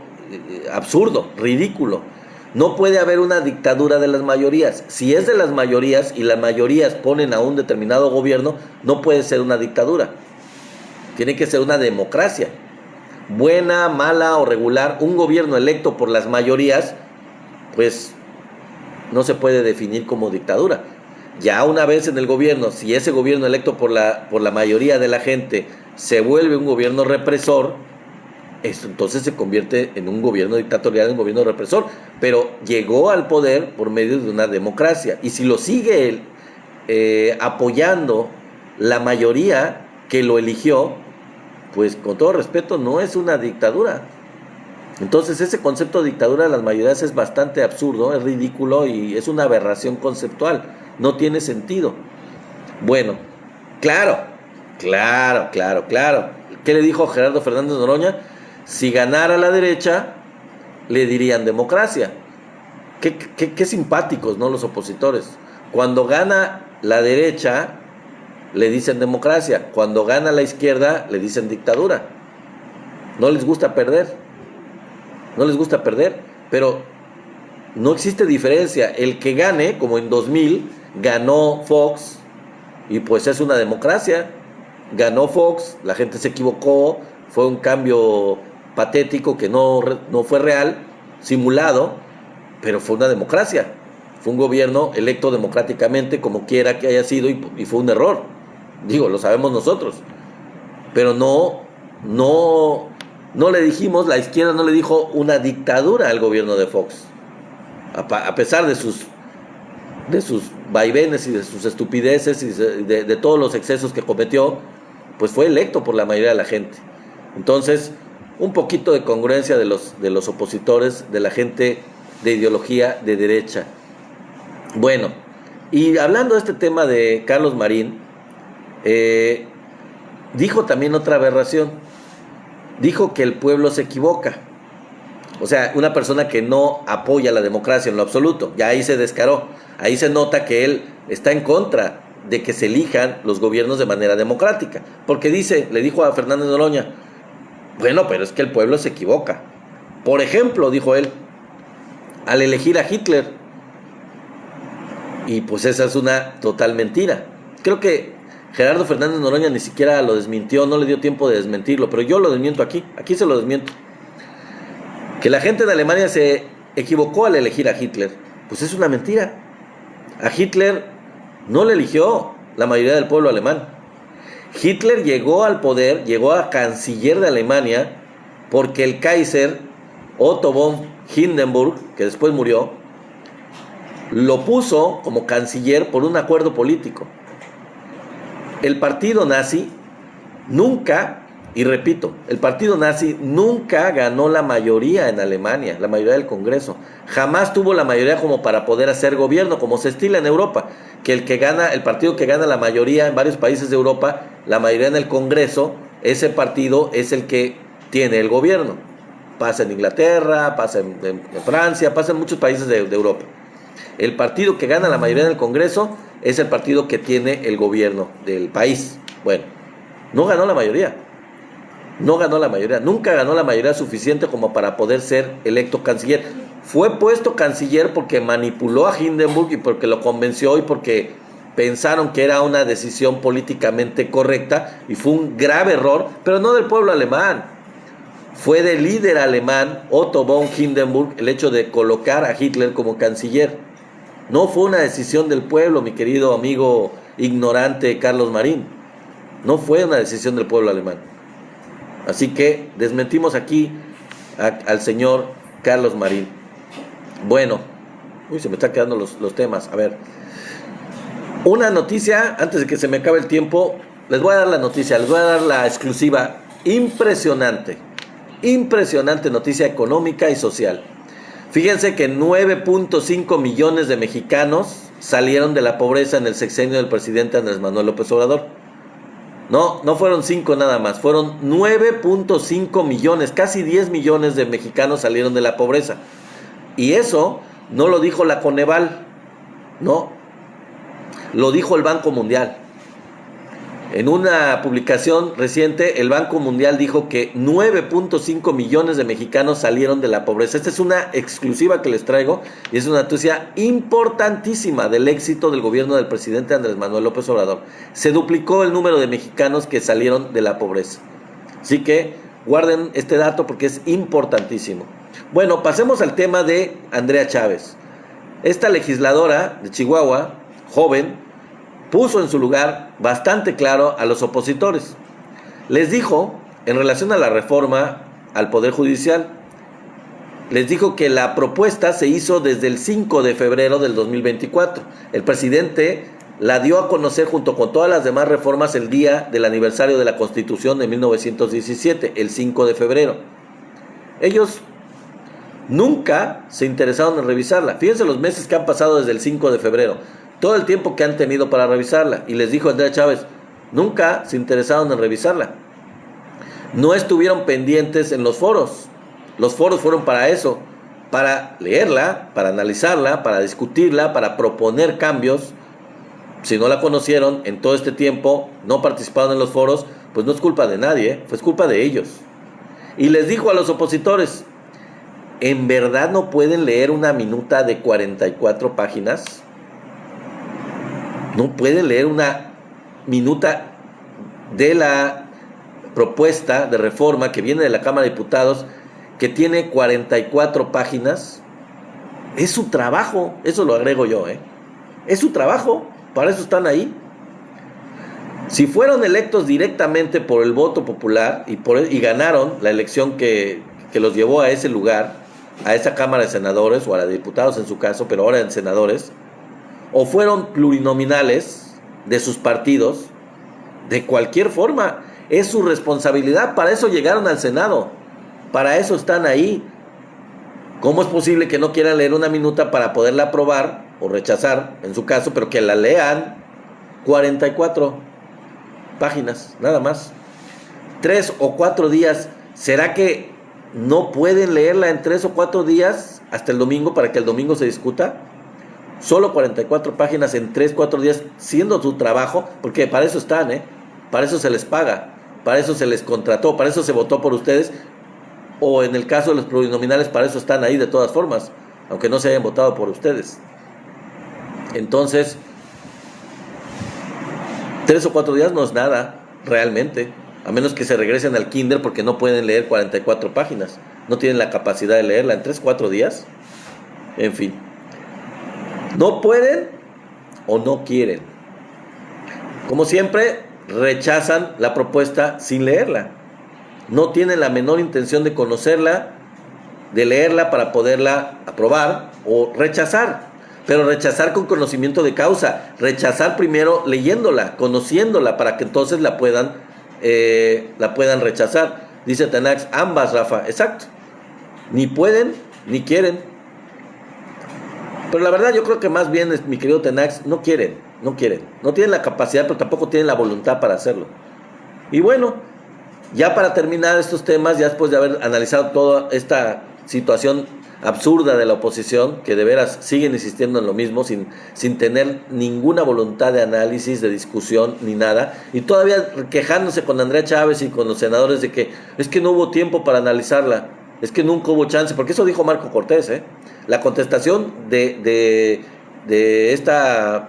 S1: absurdo, ridículo, No puede haber una dictadura de las mayorías. Si es de las mayorías y las mayorías ponen a un determinado gobierno, no puede ser una dictadura. Tiene que ser una democracia. Buena, mala o regular, un gobierno electo por las mayorías, pues no se puede definir como dictadura. Ya una vez en el gobierno, si ese gobierno electo por la mayoría de la gente se vuelve un gobierno represor, esto entonces se convierte en un gobierno dictatorial, un gobierno represor, pero llegó al poder por medio de una democracia. Y si lo sigue apoyando la mayoría que lo eligió, pues con todo respeto no es una dictadura. Entonces ese concepto de dictadura de las mayorías es bastante absurdo, es ridículo y es una aberración conceptual, no tiene sentido. Bueno, claro. ¿Qué le dijo Gerardo Fernández Noroña? Si ganara la derecha, le dirían democracia. Qué simpáticos, ¿no? Los opositores. Cuando gana la derecha, le dicen democracia. Cuando gana la izquierda, le dicen dictadura. No les gusta perder. Pero no existe diferencia. El que gane, como en 2000, ganó Fox, y pues es una democracia. Ganó Fox, la gente se equivocó, fue un cambio patético que no fue real, simulado, pero fue una democracia. Fue un gobierno electo democráticamente, como quiera que haya sido, y fue un error. Digo, lo sabemos nosotros. Pero no le dijimos, la izquierda no le dijo una dictadura al gobierno de Fox. A pesar de sus vaivenes y de sus estupideces y de todos los excesos que cometió, pues fue electo por la mayoría de la gente. Entonces, un poquito de congruencia de los opositores, de la gente de ideología de derecha. Bueno, y hablando de este tema de Carlos Marín, dijo también otra aberración. Dijo que el pueblo se equivoca. O sea, una persona que no apoya la democracia en lo absoluto. Ya ahí se descaró. Ahí se nota que él está en contra de que se elijan los gobiernos de manera democrática. Porque le dijo a Fernández Noroña, bueno, pero es que el pueblo se equivoca. Por ejemplo, dijo él, al elegir a Hitler. Y pues esa es una total mentira. Creo que Gerardo Fernández Noroña ni siquiera lo desmintió, no le dio tiempo de desmentirlo, pero yo lo desmiento aquí se lo desmiento. Que la gente de Alemania se equivocó al elegir a Hitler, pues es una mentira. A Hitler no le eligió la mayoría del pueblo alemán. Hitler llegó al poder, llegó a canciller de Alemania, porque el Kaiser Otto von Hindenburg, que después murió, lo puso como canciller por un acuerdo político. El partido nazi nunca, y repito, el partido nazi nunca ganó la mayoría en Alemania, la mayoría del Congreso. Jamás tuvo la mayoría como para poder hacer gobierno, como se estila en Europa, que el partido que gana la mayoría en varios países de Europa, la mayoría en el Congreso, ese partido es el que tiene el gobierno. Pasa en Inglaterra, pasa en Francia, pasa en muchos países de Europa. El partido que gana la mayoría en el Congreso es el partido que tiene el gobierno del país. Bueno, no ganó la mayoría. Nunca ganó la mayoría suficiente como para poder ser electo canciller. Fue puesto canciller porque manipuló a Hindenburg y porque lo convenció y porque pensaron que era una decisión políticamente correcta, y fue un grave error, pero no del pueblo alemán. Fue del líder alemán Otto von Hindenburg el hecho de colocar a Hitler como canciller. No fue una decisión del pueblo, mi querido amigo ignorante Carlos Marín. No fue una decisión del pueblo alemán. Así que desmentimos aquí al señor Carlos Marín. Bueno, se me están quedando los temas. A ver, una noticia, antes de que se me acabe el tiempo, les voy a dar la noticia, les voy a dar la exclusiva. Impresionante noticia económica y social. Fíjense que 9.5 millones de mexicanos salieron de la pobreza en el sexenio del presidente Andrés Manuel López Obrador. No fueron 5 nada más, fueron 9.5 millones, casi 10 millones de mexicanos salieron de la pobreza. Y eso no lo dijo la Coneval, no, lo dijo el Banco Mundial. En una publicación reciente, el Banco Mundial dijo que 9.5 millones de mexicanos salieron de la pobreza. Esta es una exclusiva que les traigo y es una noticia importantísima del éxito del gobierno del presidente Andrés Manuel López Obrador. Se duplicó el número de mexicanos que salieron de la pobreza. Así que guarden este dato porque es importantísimo. Bueno, pasemos al tema de Andrea Chávez. Esta legisladora de Chihuahua, joven, puso en su lugar bastante claro a los opositores. Les dijo, en relación a la reforma al Poder Judicial, les dijo que la propuesta se hizo desde el 5 de febrero del 2024. El presidente la dio a conocer junto con todas las demás reformas el día del aniversario de la Constitución de 1917, el 5 de febrero. Ellos nunca se interesaron en revisarla. Fíjense los meses que han pasado desde el 5 de febrero. Todo el tiempo que han tenido para revisarla. Y les dijo Andrea Chávez, nunca se interesaron en revisarla. No estuvieron pendientes en los foros. Los foros fueron para eso, para leerla, para analizarla, para discutirla, para proponer cambios. Si no la conocieron en todo este tiempo, no participaron en los foros, pues no es culpa de nadie, fue culpa de ellos. Y les dijo a los opositores, ¿en verdad no pueden leer una minuta de 44 páginas? No pueden leer una minuta de la propuesta de reforma que viene de la Cámara de Diputados, que tiene 44 páginas. Es su trabajo, eso lo agrego yo, es su trabajo, para eso están ahí. Si fueron electos directamente por el voto popular y ganaron la elección que los llevó a ese lugar, a esa Cámara de Senadores o a la de Diputados en su caso, pero ahora en senadores, o fueron plurinominales de sus partidos, de cualquier forma, es su responsabilidad. Para eso llegaron al Senado, para eso están ahí. ¿Cómo es posible que no quieran leer una minuta para poderla aprobar o rechazar, en su caso, pero que la lean 44 páginas, nada más? 3 o 4 días. ¿Será que no pueden leerla en 3 o 4 días hasta el domingo para que el domingo se discuta? Solo 44 páginas en 3, 4 días, siendo su trabajo, porque para eso están, para eso se les paga, para eso se les contrató, para eso se votó por ustedes, o en el caso de los plurinominales, para eso están ahí de todas formas, aunque no se hayan votado por ustedes. Entonces, 3 o 4 días no es nada, realmente, a menos que se regresen al kinder porque no pueden leer 44 páginas, no tienen la capacidad de leerla en 3 o 4 días, en fin. No pueden o no quieren. Como siempre, rechazan la propuesta sin leerla. No tienen la menor intención de conocerla, de leerla para poderla aprobar o rechazar. Pero rechazar con conocimiento de causa. Rechazar primero leyéndola, conociéndola, para que entonces la puedan rechazar. Dice Tenax, ambas, Rafa. Exacto. Ni pueden ni quieren. Pero la verdad yo creo que más bien, mi querido Tenax, no quieren. No tienen la capacidad, pero tampoco tienen la voluntad para hacerlo. Y bueno, ya para terminar estos temas, ya después de haber analizado toda esta situación absurda de la oposición, que de veras siguen insistiendo en lo mismo, sin tener ninguna voluntad de análisis, de discusión, ni nada, y todavía quejándose con Andrea Chávez y con los senadores de que es que no hubo tiempo para analizarla, es que nunca hubo chance, porque eso dijo Marco Cortés, La contestación de esta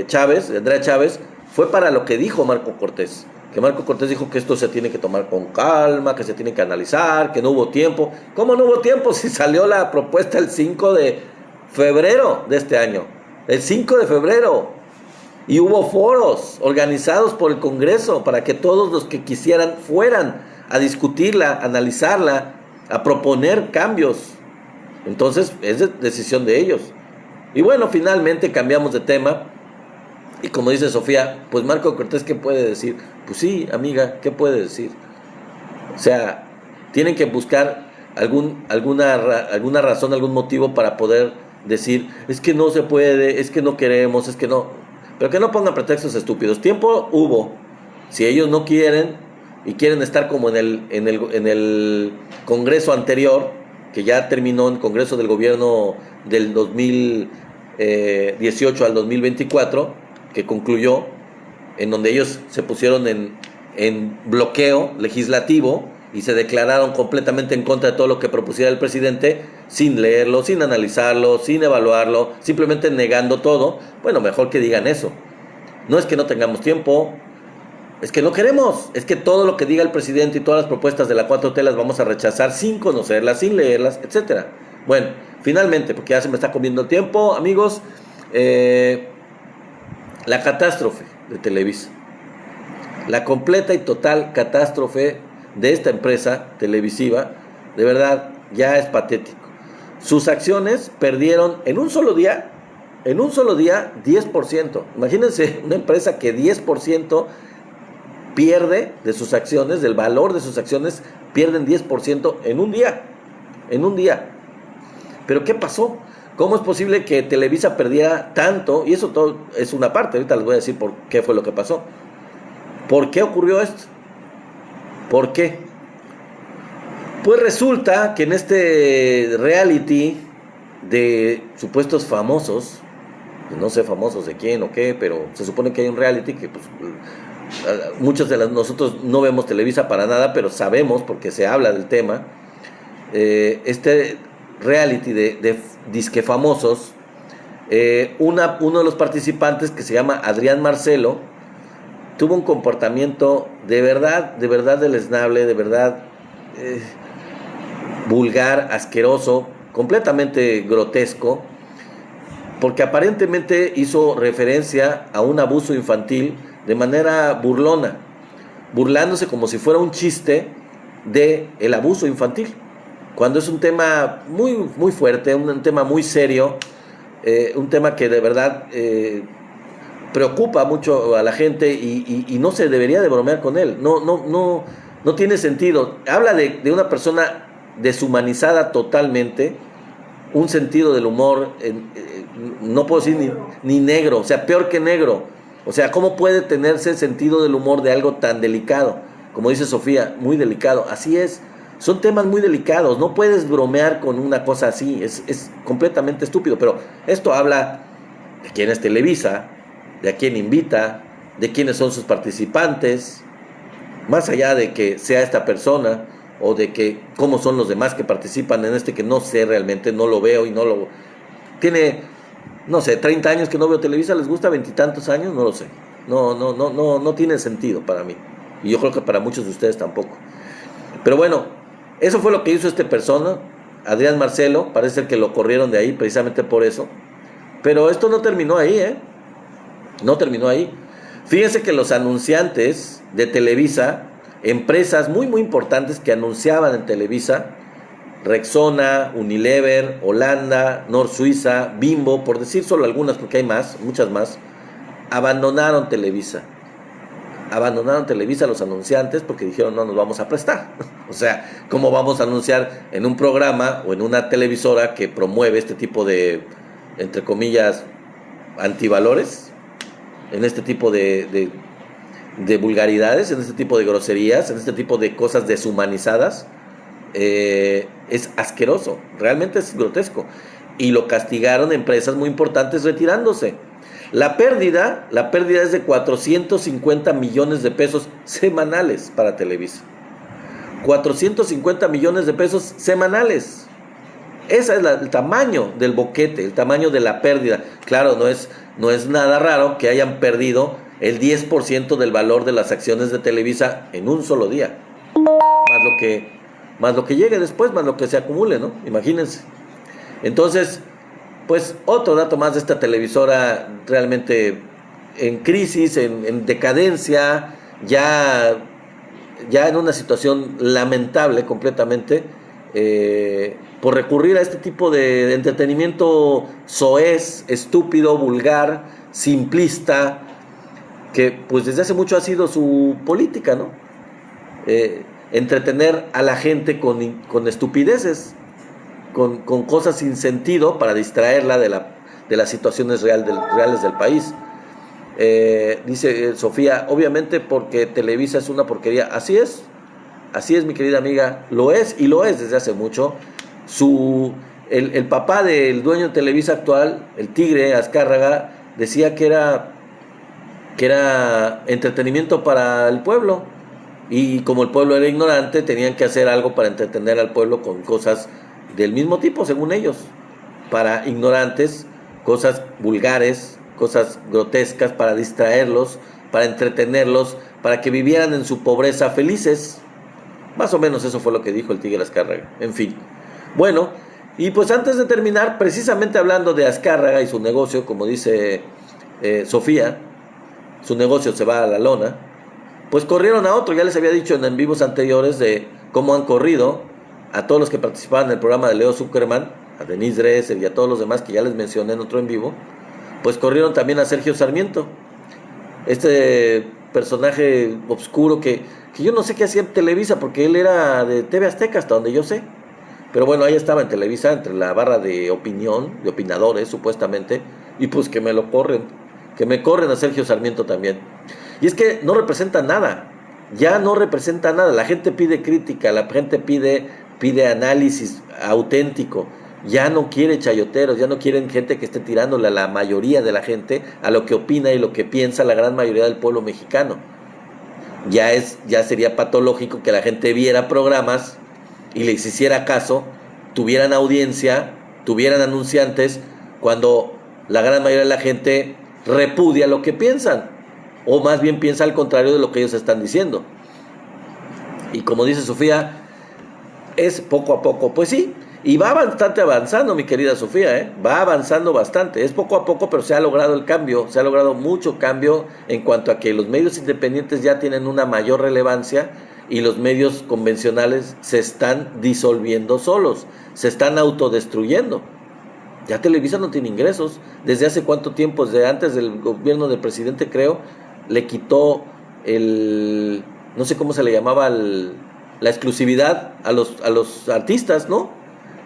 S1: Chávez, de Andrea Chávez, fue para lo que dijo Marco Cortés. Que Marco Cortés dijo que esto se tiene que tomar con calma, que se tiene que analizar, que no hubo tiempo. ¿Cómo no hubo tiempo si salió la propuesta el 5 de febrero de este año? El 5 de febrero. Y hubo foros organizados por el Congreso para que todos los que quisieran fueran a discutirla, a analizarla, a proponer cambios. Entonces es decisión de ellos. Y bueno, finalmente cambiamos de tema. Y como dice Sofía, pues Marco Cortés, ¿qué puede decir? Pues sí, amiga, ¿qué puede decir? O sea, tienen que buscar alguna razón, algún motivo para poder decir, es que no se puede, es que no queremos, es que no. Pero que no pongan pretextos estúpidos. Tiempo hubo. Si ellos no quieren y quieren estar como en el Congreso anterior, que ya terminó, el Congreso del Gobierno del 2018 al 2024, que concluyó, en donde ellos se pusieron en bloqueo legislativo y se declararon completamente en contra de todo lo que propusiera el presidente, sin leerlo, sin analizarlo, sin evaluarlo, simplemente negando todo. Bueno, mejor que digan eso. No es que no tengamos tiempo, es que no queremos, es que todo lo que diga el presidente y todas las propuestas de la 4T las vamos a rechazar sin conocerlas, sin leerlas, etc. Bueno, finalmente, porque ya se me está comiendo el tiempo, amigos, la catástrofe de Televisa, la completa y total catástrofe de esta empresa televisiva, de verdad, ya es patético. Sus acciones perdieron en un solo día 10%. Imagínense una empresa que 10% pierde de sus acciones, del valor de sus acciones, pierden 10% en un día. ¿Pero qué pasó? ¿Cómo es posible que Televisa perdiera tanto? Y eso todo es una parte, ahorita les voy a decir por qué fue lo que pasó. ¿Por qué ocurrió esto? ¿Por qué? Pues resulta que en este reality de supuestos famosos, no sé famosos de quién o qué, pero se supone que hay un reality que pues, muchos de nosotros no vemos Televisa para nada, pero sabemos porque se habla del tema. Este reality de disque famosos, uno de los participantes, que se llama Adrián Marcelo, tuvo un comportamiento de verdad deleznable, de verdad vulgar, asqueroso, completamente grotesco, porque aparentemente hizo referencia a un abuso infantil de manera burlona, burlándose como si fuera un chiste de el abuso infantil, cuando es un tema muy, muy fuerte, un tema muy serio, un tema que de verdad preocupa mucho a la gente y no se debería de bromear con él. No tiene sentido. Habla de una persona deshumanizada totalmente, un sentido del humor, no puedo decir ni negro, o sea, peor que negro. O sea, ¿cómo puede tenerse sentido del humor de algo tan delicado? Como dice Sofía, muy delicado. Así es, son temas muy delicados, no puedes bromear con una cosa así, es completamente estúpido. Pero esto habla de quién es Televisa, de a quién invita, de quiénes son sus participantes, más allá de que sea esta persona o de que cómo son los demás que participan en que no sé realmente, no lo veo y no lo... Tiene, no sé, 30 años que no veo Televisa, ¿les gusta? 20 y tantos años, no lo sé. No tiene sentido para mí. Y yo creo que para muchos de ustedes tampoco. Pero bueno, eso fue lo que hizo esta persona, Adrián Marcelo. Parece ser que lo corrieron de ahí precisamente por eso. Pero esto no terminó ahí, No terminó ahí. Fíjense que los anunciantes de Televisa, empresas muy muy importantes que anunciaban en Televisa, Rexona, Unilever, Holanda, Nor Suiza, Bimbo, por decir solo algunas, porque hay más, muchas más, abandonaron Televisa. Abandonaron Televisa los anunciantes porque dijeron no nos vamos a prestar. O sea, ¿cómo vamos a anunciar en un programa o en una televisora que promueve este tipo de, entre comillas, antivalores? En este tipo de vulgaridades, en este tipo de groserías, en este tipo de cosas deshumanizadas. Es asqueroso, realmente es grotesco. Y lo castigaron empresas muy importantes retirándose. La pérdida es de 450 millones de pesos semanales para Televisa. 450 millones de pesos semanales. Ese es el tamaño del boquete, el tamaño de la pérdida. Claro, no es nada raro que hayan perdido el 10% del valor de las acciones de Televisa en un solo día. Más lo que llegue después, más lo que se acumule, ¿no? Imagínense. Entonces, pues otro dato más de esta televisora realmente en crisis, en decadencia, ya en una situación lamentable completamente, por recurrir a este tipo de entretenimiento soez, estúpido, vulgar, simplista, que pues desde hace mucho ha sido su política, ¿no? Entretener a la gente con estupideces, con cosas sin sentido para distraerla de las situaciones reales del país. Dice Sofía, obviamente porque Televisa es una porquería. Así es, mi querida amiga, lo es y lo es desde hace mucho. El papá del dueño de Televisa actual, el Tigre Azcárraga, decía que era que era entretenimiento para el pueblo. Y como el pueblo era ignorante, tenían que hacer algo para entretener al pueblo con cosas del mismo tipo, según ellos. Para ignorantes, cosas vulgares, cosas grotescas, para distraerlos, para entretenerlos, para que vivieran en su pobreza felices. Más o menos eso fue lo que dijo el Tigre Azcárraga. En fin. Bueno, y pues antes de terminar, precisamente hablando de Azcárraga y su negocio, como dice Sofía, su negocio se va a la lona, pues corrieron a otro. Ya les había dicho en vivos anteriores de cómo han corrido a todos los que participaban en el programa de Leo Zuckerman, a Denise Dresser y a todos los demás que ya les mencioné en otro en vivo. Pues corrieron también a Sergio Sarmiento, este personaje obscuro que yo no sé qué hacía en Televisa, porque él era de TV Azteca hasta donde yo sé. Pero bueno, ahí estaba en Televisa, entre la barra de opinión, de opinadores supuestamente, y pues que me lo corren, que me corren a Sergio Sarmiento también. Y es que no representa nada, ya no representa nada. La gente pide crítica, la gente pide análisis auténtico. Ya no quiere chayoteros, ya no quieren gente que esté tirándole a la mayoría de la gente, a lo que opina y lo que piensa la gran mayoría del pueblo mexicano. Ya sería patológico que la gente viera programas y les hiciera caso, tuvieran audiencia, tuvieran anunciantes, cuando la gran mayoría de la gente repudia lo que piensan, o más bien piensa al contrario de lo que ellos están diciendo. Y como dice Sofía, es poco a poco. Pues sí, y va bastante avanzando, mi querida Sofía, va avanzando bastante. Es poco a poco, pero se ha logrado el cambio, se ha logrado mucho cambio en cuanto a que los medios independientes ya tienen una mayor relevancia y los medios convencionales se están disolviendo solos, se están autodestruyendo. Ya Televisa no tiene ingresos. ¿Desde hace cuánto tiempo? Desde antes del gobierno del presidente, creo, le quitó no sé cómo se le llamaba, la exclusividad a los artistas, ¿no?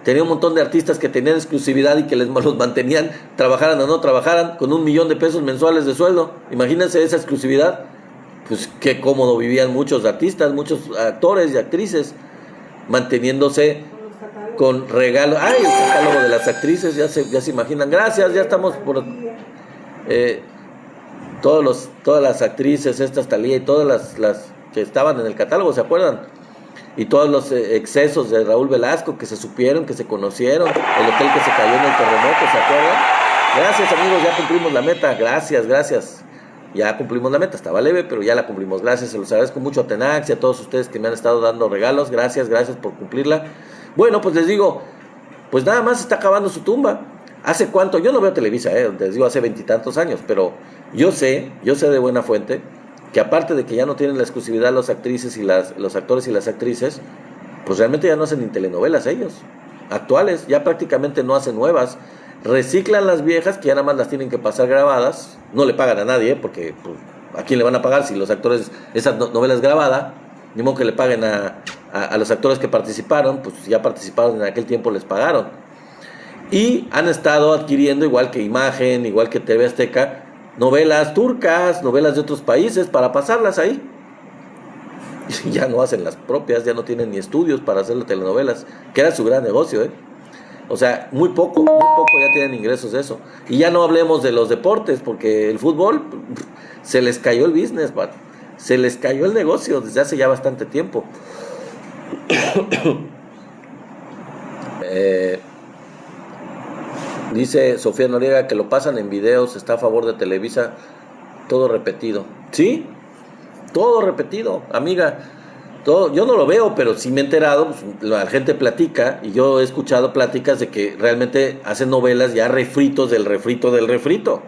S1: Tenía un montón de artistas que tenían exclusividad y que los mantenían, trabajaran o no trabajaran, con $1 millón mensuales de sueldo. Imagínense esa exclusividad. Pues qué cómodo vivían muchos artistas, muchos actores y actrices, manteniéndose con regalos. ¡Ay, el catálogo de las actrices! Ya se imaginan. Gracias, ya estamos por... todas las actrices, estas Talía y todas las que estaban en el catálogo, ¿se acuerdan? Y todos los excesos de Raúl Velasco que se supieron, que se conocieron, el hotel que se cayó en el terremoto, ¿se acuerdan? Gracias, amigos, ya cumplimos la meta. Gracias. Ya cumplimos la meta, estaba leve, pero ya la cumplimos. Gracias, se los agradezco mucho a Tenax y a todos ustedes que me han estado dando regalos. Gracias por cumplirla. Bueno, pues les digo, pues nada más está acabando su tumba. ¿Hace cuánto? Yo no veo Televisa, les digo, hace 20 y tantos años, pero yo sé de buena fuente que aparte de que ya no tienen la exclusividad los actrices y los actores y las actrices, pues realmente ya no hacen ni telenovelas ellos, actuales, ya prácticamente no hacen nuevas. Reciclan las viejas que ya nada más las tienen que pasar grabadas, no le pagan a nadie, porque pues, ¿a quién le van a pagar si los actores, esa novela es grabada? Ni modo que le paguen a los actores que participaron, pues ya participaron en aquel tiempo, les pagaron. Y han estado adquiriendo, igual que Imagen, igual que TV Azteca, novelas turcas, novelas de otros países para pasarlas ahí. Ya no hacen las propias, ya no tienen ni estudios para hacer las telenovelas, que era su gran negocio, O sea, muy poco ya tienen ingresos de eso. Y ya no hablemos de los deportes, porque el fútbol se les cayó el business, se les cayó el negocio desde hace ya bastante tiempo. Dice Sofía Noriega que lo pasan en videos, está a favor de Televisa, todo repetido. ¿Sí? Todo repetido, amiga. Todo, yo no lo veo, pero sí me he enterado, pues, la gente platica, y yo he escuchado pláticas de que realmente hacen novelas ya refritos del refrito del refrito.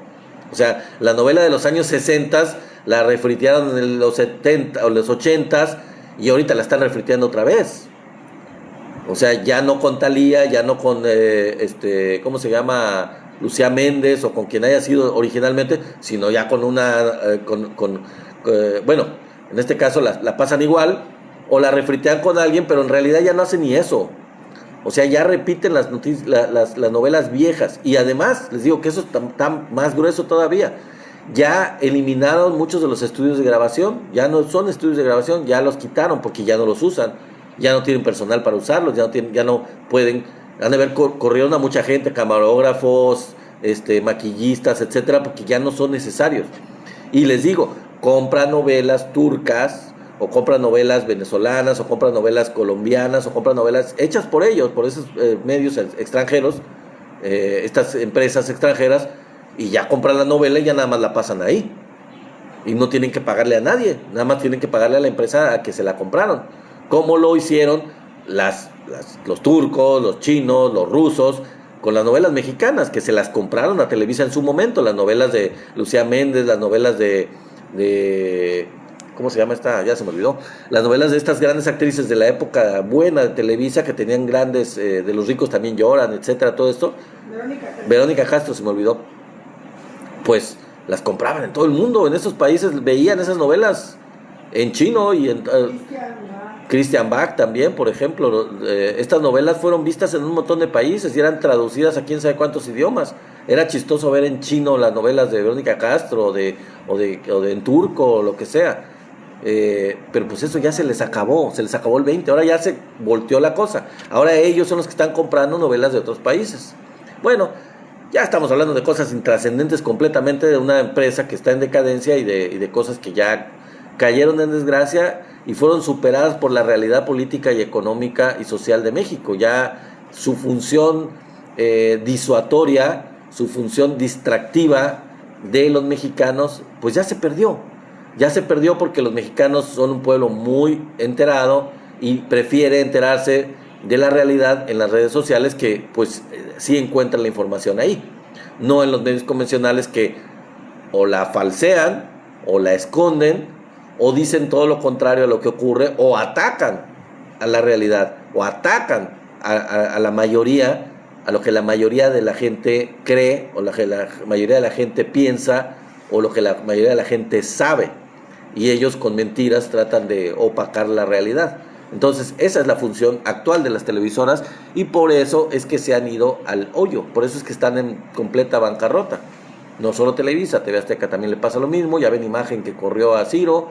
S1: O sea, la novela de los años 60 la refritearon en los 70 o los 80 y ahorita la están refriteando otra vez. O sea, ya no con Talía, ya no con, ¿cómo se llama? Lucía Méndez o con quien haya sido originalmente, sino ya con bueno, en este caso la pasan igual o la refritean con alguien, pero en realidad ya no hacen ni eso. O sea, ya repiten las novelas viejas. Y además, les digo que eso está más grueso todavía. Ya eliminaron muchos de los estudios de grabación. Ya no son estudios de grabación, ya los quitaron porque ya no los usan. Ya no tienen personal para usarlos, ya no pueden. Han de haber corrieron a mucha gente, camarógrafos, maquillistas, etcétera, porque ya no son necesarios. Y les digo, compra novelas turcas, o compra novelas venezolanas, o compra novelas colombianas, o compra novelas hechas por ellos, por esos medios extranjeros, estas empresas extranjeras, y ya compran la novela y ya nada más la pasan ahí. Y no tienen que pagarle a nadie, nada más tienen que pagarle a la empresa a que se la compraron. Como lo hicieron los turcos, los chinos, los rusos, con las novelas mexicanas, que se las compraron a Televisa en su momento, las novelas de Lucía Méndez, las novelas de ¿cómo se llama esta? Ya se me olvidó. Las novelas de estas grandes actrices de la época buena de Televisa, que tenían grandes, de Los ricos también lloran, etcétera, todo esto. Verónica Castro, se me olvidó. Pues las compraban en todo el mundo, en esos países veían esas novelas en chino y en Christian Bach también, por ejemplo. Estas novelas fueron vistas en un montón de países y eran traducidas a quién sabe cuántos idiomas. Era chistoso ver en chino las novelas de Verónica Castro o de en turco o lo que sea. Pero pues eso ya se les acabó el 20, ahora ya se volteó la cosa. Ahora ellos son los que están comprando novelas de otros países. Bueno, ya estamos hablando de cosas intrascendentes completamente, de una empresa que está en decadencia y de cosas que ya cayeron en desgracia y fueron superadas por la realidad política y económica y social de México. Ya su función disuatoria, su función distractiva de los mexicanos, pues ya se perdió. Ya se perdió porque los mexicanos son un pueblo muy enterado y prefiere enterarse de la realidad en las redes sociales, que pues sí encuentran la información ahí, no en los medios convencionales, que o la falsean o la esconden o dicen todo lo contrario a lo que ocurre, o atacan a la realidad, o atacan a la mayoría, a lo que la mayoría de la gente cree, o lo que la mayoría de la gente piensa, o lo que la mayoría de la gente sabe, y ellos con mentiras tratan de opacar la realidad. Entonces esa es la función actual de las televisoras, y por eso es que se han ido al hoyo, por eso es que están en completa bancarrota. No solo Televisa, TV Azteca también le pasa lo mismo, ya ven Imagen que corrió a Ciro,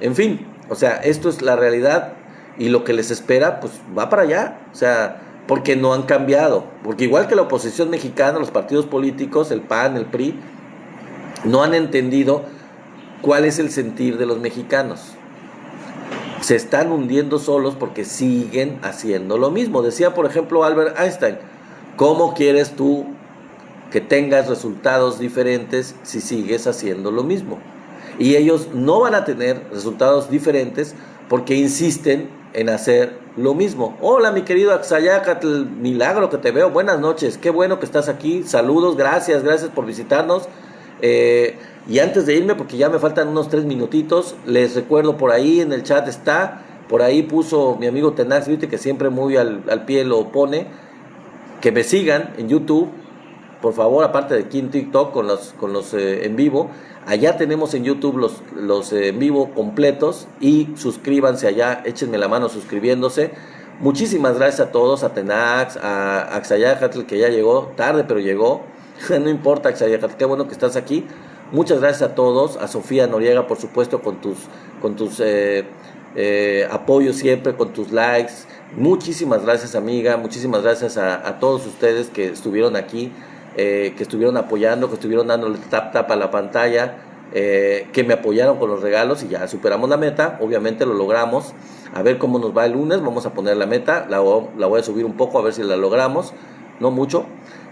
S1: en fin, o sea, esto es la realidad, y lo que les espera pues va para allá, o sea, porque no han cambiado, porque igual que la oposición mexicana, los partidos políticos, el PAN, el PRI, no han entendido cuál es el sentir de los mexicanos. Se están hundiendo solos porque siguen haciendo lo mismo. Decía, por ejemplo, Albert Einstein, ¿cómo quieres tú que tengas resultados diferentes si sigues haciendo lo mismo? Y ellos no van a tener resultados diferentes porque insisten en hacer lo mismo. Hola, mi querido Axayacatl, milagro que te veo, buenas noches, qué bueno que estás aquí, saludos, gracias por visitarnos. Y antes de irme, porque ya me faltan unos 3 minutitos, les recuerdo, por ahí en el chat está, por ahí puso mi amigo Tenax, viste que siempre muy al pie lo pone, que me sigan en YouTube, por favor, aparte de aquí en TikTok con los en vivo. Allá tenemos en YouTube los en vivo completos, y suscríbanse allá, échenme la mano suscribiéndose. Muchísimas gracias a todos, a Tenax, a Axayacatl, que ya llegó, tarde pero llegó. No importa, Axayacatl, qué bueno que estás aquí. Muchas gracias a todos, a Sofía Noriega, por supuesto, con tus apoyos siempre, con tus likes. Muchísimas gracias, amiga, muchísimas gracias a todos ustedes que estuvieron aquí, que estuvieron apoyando, que estuvieron dándole tap a la pantalla, que me apoyaron con los regalos, y ya superamos la meta, obviamente lo logramos. A ver cómo nos va el lunes, vamos a poner la meta, la voy a subir un poco a ver si la logramos, no mucho.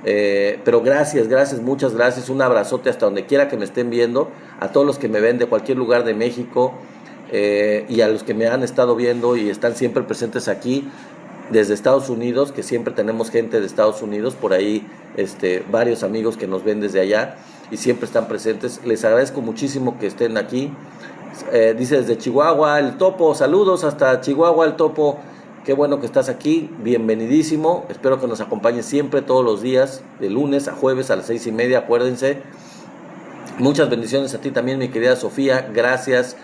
S1: Pero gracias, muchas gracias, un abrazote hasta donde quiera que me estén viendo, a todos los que me ven de cualquier lugar de México, y a los que me han estado viendo y están siempre presentes aquí desde Estados Unidos, que siempre tenemos gente de Estados Unidos, por ahí varios amigos que nos ven desde allá y siempre están presentes. Les agradezco muchísimo que estén aquí. Dice desde Chihuahua el Topo, saludos hasta Chihuahua el Topo. Qué bueno que estás aquí, bienvenidísimo. Espero que nos acompañes siempre, todos los días, de lunes a jueves a las 6:30, acuérdense. Muchas bendiciones a ti también, mi querida Sofía, gracias.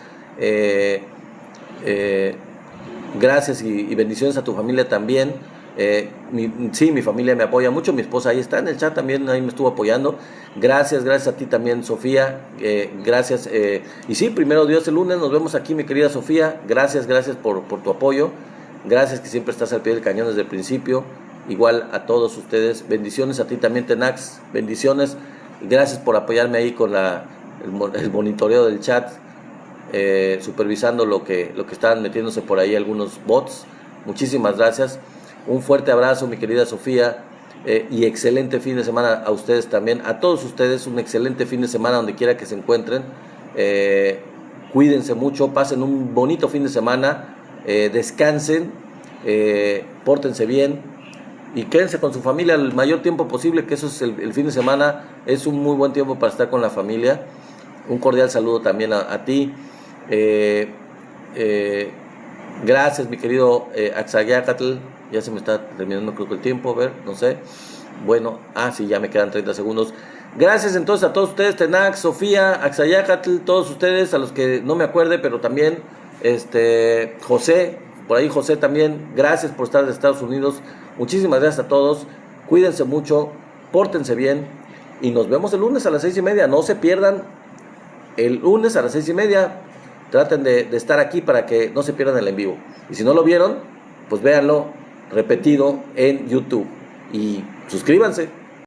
S1: Gracias y bendiciones a tu familia también. Mi familia me apoya mucho, mi esposa ahí está en el chat también, ahí me estuvo apoyando. Gracias a ti también, Sofía. Gracias. Y sí, primero Dios, el lunes nos vemos aquí, mi querida Sofía. Gracias por tu apoyo. Gracias que siempre estás al pie del cañón desde el principio. Igual a todos ustedes. Bendiciones a ti también, Tenax. Bendiciones. Gracias por apoyarme ahí con el monitoreo del chat, supervisando lo que están metiéndose por ahí algunos bots. Muchísimas gracias. Un fuerte abrazo, mi querida Sofía, y excelente fin de semana a ustedes también. A todos ustedes, un excelente fin de semana donde quiera que se encuentren. Cuídense mucho, pasen un bonito fin de semana, descansen, pórtense bien y quédense con su familia el mayor tiempo posible, que eso es el fin de semana, es un muy buen tiempo para estar con la familia. Un cordial saludo también a ti. Gracias, mi querido Axayacatl. Ya se me está terminando, creo que el tiempo, a ver, no sé. Bueno, sí, ya me quedan 30 segundos. Gracias entonces a todos ustedes, Tenax, Sofía, Axayacatl, todos ustedes, a los que no me acuerde, pero también José, por ahí José también, gracias por estar de Estados Unidos. Muchísimas gracias a todos, cuídense mucho, pórtense bien y nos vemos el lunes a las 6:30. No se pierdan el lunes a las 6:30. Traten de estar aquí para que no se pierdan el en vivo. Y si no lo vieron, pues véanlo repetido en YouTube y suscríbanse.